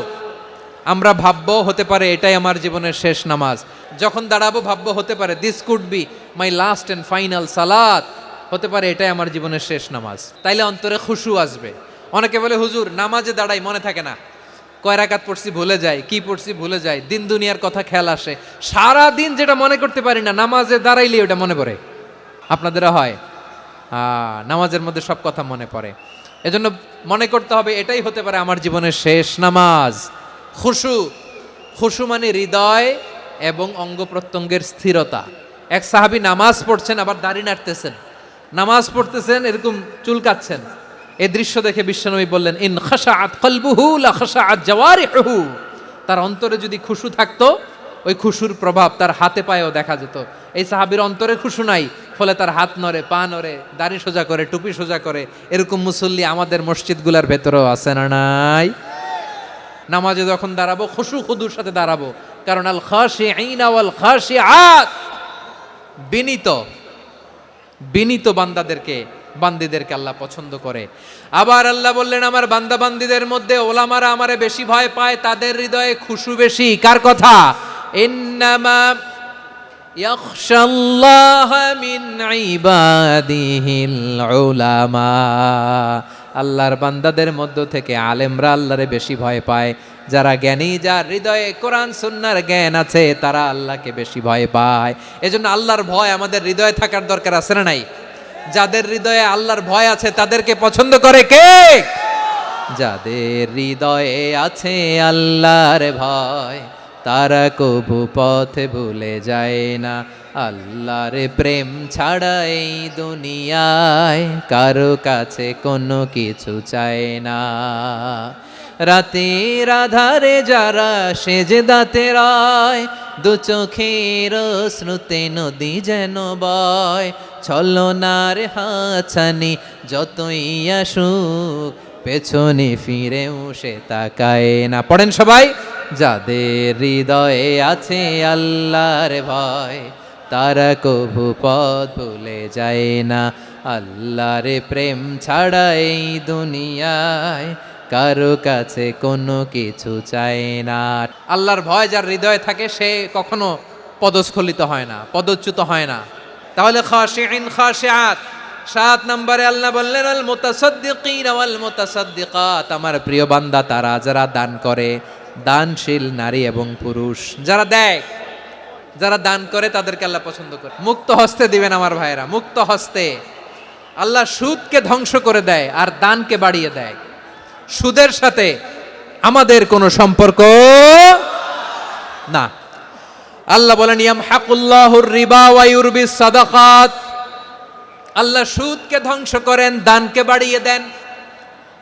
আমরা ভাববো হতে পারে এটাই আমার জীবনের শেষ নামাজ। যখন দাঁড়াবো ভাববো হতে পারে this could be my last and final সালাত, হতে পারে এটাই আমার জীবনের শেষ নামাজ। তাইলে অন্তরে খুশু আসবে। অনেকে বলে হুজুর নামাজে দাঁড়াই মনে থাকে না, কয় রাকাত পড়ছি ভুলে যাই, কি পড়ছি ভুলে যাই, দিন দুনিয়ার কথা খেয়াল আসে, সারা দিন যেটা মনে করতে পারি না নামাজে দাঁড়াইলে ওটা মনে পড়ে। আপনাদেরও হয়? নামাজের মধ্যে সব কথা মনে পড়ে। এজন্য মনে করতে হবে এটাই হতে পারে আমার জীবনের শেষ নামাজ। খুশু মানে হৃদয় এবং অঙ্গ প্রত্যঙ্গের স্থিরতা। এক সাহাবী নামাজ পড়ছেন আবার দাড়ি নাড়তেছেন, নামাজ পড়তেছেন এরকম চুলকাচ্ছেন। এই দৃশ্য দেখে বিশ্বনবী বললেন ইন খাশাআত কলবুহু লা খাশাআত জাওয়ারিহুহু, তার অন্তরে যদি খুশু থাকতো ওই খুশুর প্রভাব তার হাতে পায়েও দেখা যেত। এই সাহাবীর অন্তরে খুশু নাই, ফলে তার হাত নড়ে, পা নড়ে, দাড়ি সোজা করে, টুপি সোজা করে। এরকম মুসল্লি আমাদের মসজিদগুলোর ভেতরেও আছে না নাই? নামাজে যখন দাঁড়াবো খুশু খুদুর সাথে দাঁড়াবো, কারণ আল খাশিঈনা ওয়াল খাশিআত, বিনীত বিনীত বান্দিদেরকে আল্লাহ পছন্দ করে। আবার আল্লাহ বললেন আমার বান্দা বান্দিদের মধ্যে ওলামারা আমারে বেশি ভয় পায়, তাদের হৃদয়ে খুশু বেশি। কার কথা? ইন্নামা ইয়াখশাল্লাহ মিন ইবাদিহিল উলামা, আল্লাহর বান্দাদের মধ্য থেকে আলেমরা আল্লাহরে বেশি ভয় পায়। যারা জ্ঞানী, যার হৃদয়ে কোরআন সুন্নাহর জ্ঞান আছে, তারা আল্লাহকে বেশি ভয় পায়। এজন্য আল্লাহর ভয় আমাদের হৃদয়ে থাকার দরকার আছে না নাই? যাদের হৃদয়ে আল্লাহর ভয় আছে তাদেরকে পছন্দ করে কে? যাদের হৃদয়ে আছে আল্লাহর ভয়, তারা কবু পথে ভুলে যায় না। আল্লাহর প্রেম ছাড়া এই দুনিয়ায় কারো কাছে কোনো কিছু চায় না। রাতের আধারে যারা সেজদাতে রয়, দু চোখের শ্রুতে নদী যেন বয়। ছলনার হাতছানি যতই আসুক, পেছনে ফিরেও সে তাকায় না। পড়েন সবাই। যাদের হৃদয়ে আছে আল্লাহর ভয়, তারা কভু পথ ভুলে যায় না। আল্লাহর প্রেম ছাড়া এই দুনিয়ায় কারো কাছে কোনো কিছু চায় না। আল্লাহর ভয় যার হৃদয়ে থাকে সে কখনো পদস্খলিত হয় না, পদচ্যুত হয় না। তাহলে খাশিঈন খাশিআত। 7 নম্বরে আল্লাহ বললেন আল মুতাসাদ্দিকিন ওয়াল মুতাসাদ্দিকাত, আমার প্রিয় বান্দা তারা যারা দান করে, দানশীল নারী এবং পুরুষ যারা দেয়, যারা দান করে তাদেরকে আল্লাহ পছন্দ করে। মুক্ত হস্তে দিবেন আমার ভাইরা, মুক্ত হস্তে। আল্লাহ সুদকে ধ্বংস করে দেয় আর দানকে বাড়িয়ে দেয়। সুদের সাথে আমাদের কোনো সম্পর্ক না। আল্লাহ বলেন ইয়ামহাকুল্লাহুর রিবা ওয়া ইউরবিস সাদাকাত, আল্লাহ সুদকে ধ্বংস করেন, দানকে বাড়িয়ে দেন।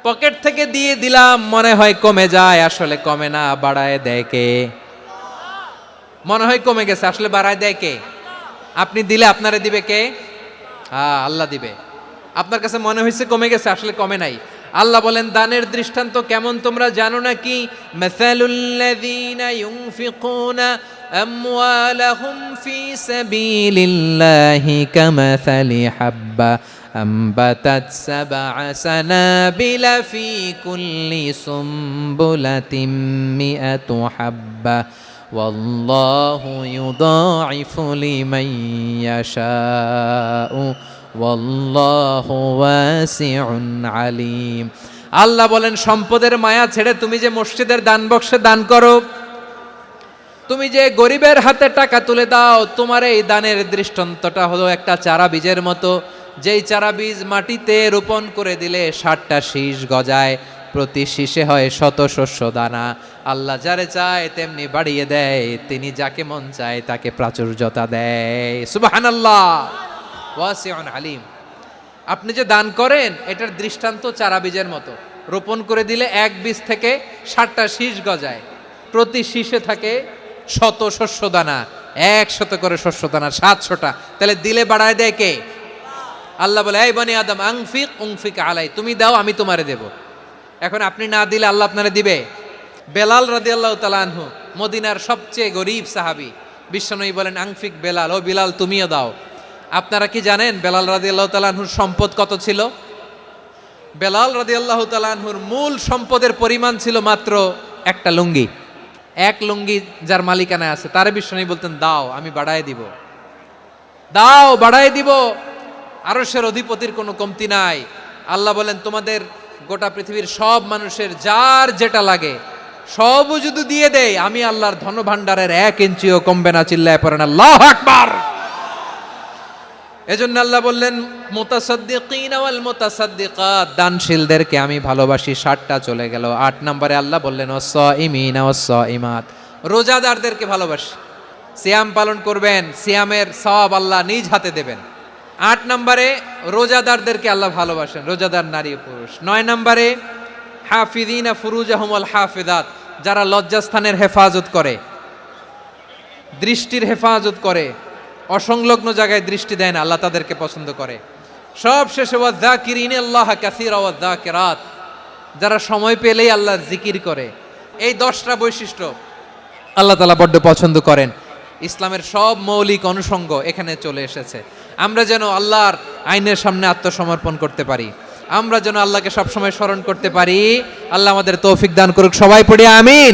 পকেট থেকে দিয়ে দিলাম মনে হয় কমে যায়, আসলে কমে না, বাড়ায় দেয় কে? মনে হয় কমে গেছে, আসলে বাড়ায় দেয় কে? আপনি দিলে আপনারে দিবে কে? আল্লাহ দিবে। আপনার কাছে মনে হয়েছে কমে গেছে, আসলে কমে নাই। আল্লাহ বলেন দানের দৃষ্টান্ত কেমন তোমরা জানো নাকি? মাসালুল্লাযীনা ইউনফিকুনা আমওয়ালাহুম ফি সাবিলিল্লাহি কামাসালি হাব্বা আম্বাতাত সাবআ সানাবিলা ফি কুল্লি সুমবুলাতিন মিআতু হাব্বা ওয়াল্লাহু ইউদাঈফু লিমান ইয়াশাউ ওয়াল্লাহু ওয়াসিউন আলিম। আল্লাহ বলেন সম্পদের মায়া ছেড়ে তুমি যে মসজিদের দান বক্সে দান করো, তুমি যে গরিবের হাতে টাকা তুলে দাও, তোমার এই দানের দৃষ্টান্তটা হলো একটা চারা বীজের মতো। যেই চারা বীজ মাটিতে রোপণ করে দিলে 60টা শীষ গজায়, প্রতি শীষে হয় শত শস্য দানা। আল্লাহ যারে চায় তেমনি বাড়িয়ে দেয়, তিনি যাকে মন চায় তাকে প্রাচুর্যতা দেয়। সুবহানাল্লাহ, ওয়াসিউন আলিম। আপনি যে দান করেন এটার দৃষ্টান্ত চারা বীজের মতো, রোপণ করে দিলে এক বীজ থেকে 60টা শীষ গজায়, প্রতি শীষে থাকে শত শস্য দানা, 100 করে শস্য দানা, 700টা। তাহলে দিলে বাড়ায় দেয় কে? আল্লাহ বলে এই বনি আদম আনফিক উনফিক আলাই, তুমি দাও আমি তোমারে দেব। এখন আপনি না দিলে আল্লাহ আপনারে দিবে? বেলাল রাদিয়াল্লাহু তাআলা আনহু, মদিনার সবচেয়ে গরীব সাহাবী, বিশ্বনবী বলেন আনফিক বেলাল, ও বিলাল তুমিও দাও। আপনারা কি জানেন বেলাল রাদিয়াল্লাহু তাআলা আনহুর সম্পদ কত ছিল? বেলাল রাদিয়াল্লাহু তাআলা আনহুর মূল সম্পদের পরিমাণ ছিল মাত্র একটা লুঙ্গি। এক লুঙ্গি যার মালিকানায় আছে তারে বিশ্বনবী বলতেন দাও আমি বাড়ায় দিব, দাও বাড়ায় দিব। আরশের অধিপতির কোনো কমতি নাই। আল্লাহ বলেন তোমাদের গোটা পৃথিবীর সব মানুষের যার যেটা লাগে সবও যদি দিয়ে দেয়, আমি আল্লাহর ধন ভাণ্ডারের 1 ইঞ্চিও কমবে না। চিল্লায় পড়েন আল্লাহু আকবার। এজন্য আল্লাহ বললেন মুতাসাদ্দিকিনা ওয়াল মুতাসাদ্দিকাত, দানশীলদেরকে আমি ভালোবাসি। 60টা চলে গেল। 8 নম্বরে আল্লাহ বললেন ওয়াস-সাইমিনা ওয়াস-সাইমাত, রোজাদারদেরকে ভালোবাসি। সিয়াম পালন করবেন, সিয়ামের সওয়াব আল্লাহ নিজ হাতে দেবেন। 8 নম্বরে রোজাদারদেরকে আল্লাহ ভালোবাসেন, রোজাদার নারী ও পুরুষ। 9 নম্বরে হাফিযিনা ফুরুজাহুম ওয়াল হাফিযাত, যারা লজ্জাস্থানের হেফাজত করে, দৃষ্টির হেফাজত করে, অসংলগ্ন জায়গায় দৃষ্টি দেয় না, আল্লাহ তাদেরকে পছন্দ করে। সব শেষে ওয়াযাকিরিনা আল্লাহ কাসীরা ওয়াযাকিরাত, যারা সময় পেলেই আল্লাহর জিকির করে, এই 10টা বৈশিষ্ট্য আল্লাহ তাআলা বড্ড পছন্দ করেন। ইসলামের সব মৌলিক অনুষঙ্গ এখানে চলে এসেছে। আমরা যেন আল্লাহর আইনের সামনে আত্মসমর্পণ করতে পারি, আমরা যেন আল্লাহকে সবসময় স্মরণ করতে পারি। আল্লাহ আমাদের তৌফিক দান করুক। সবাই পড়ি আমিন।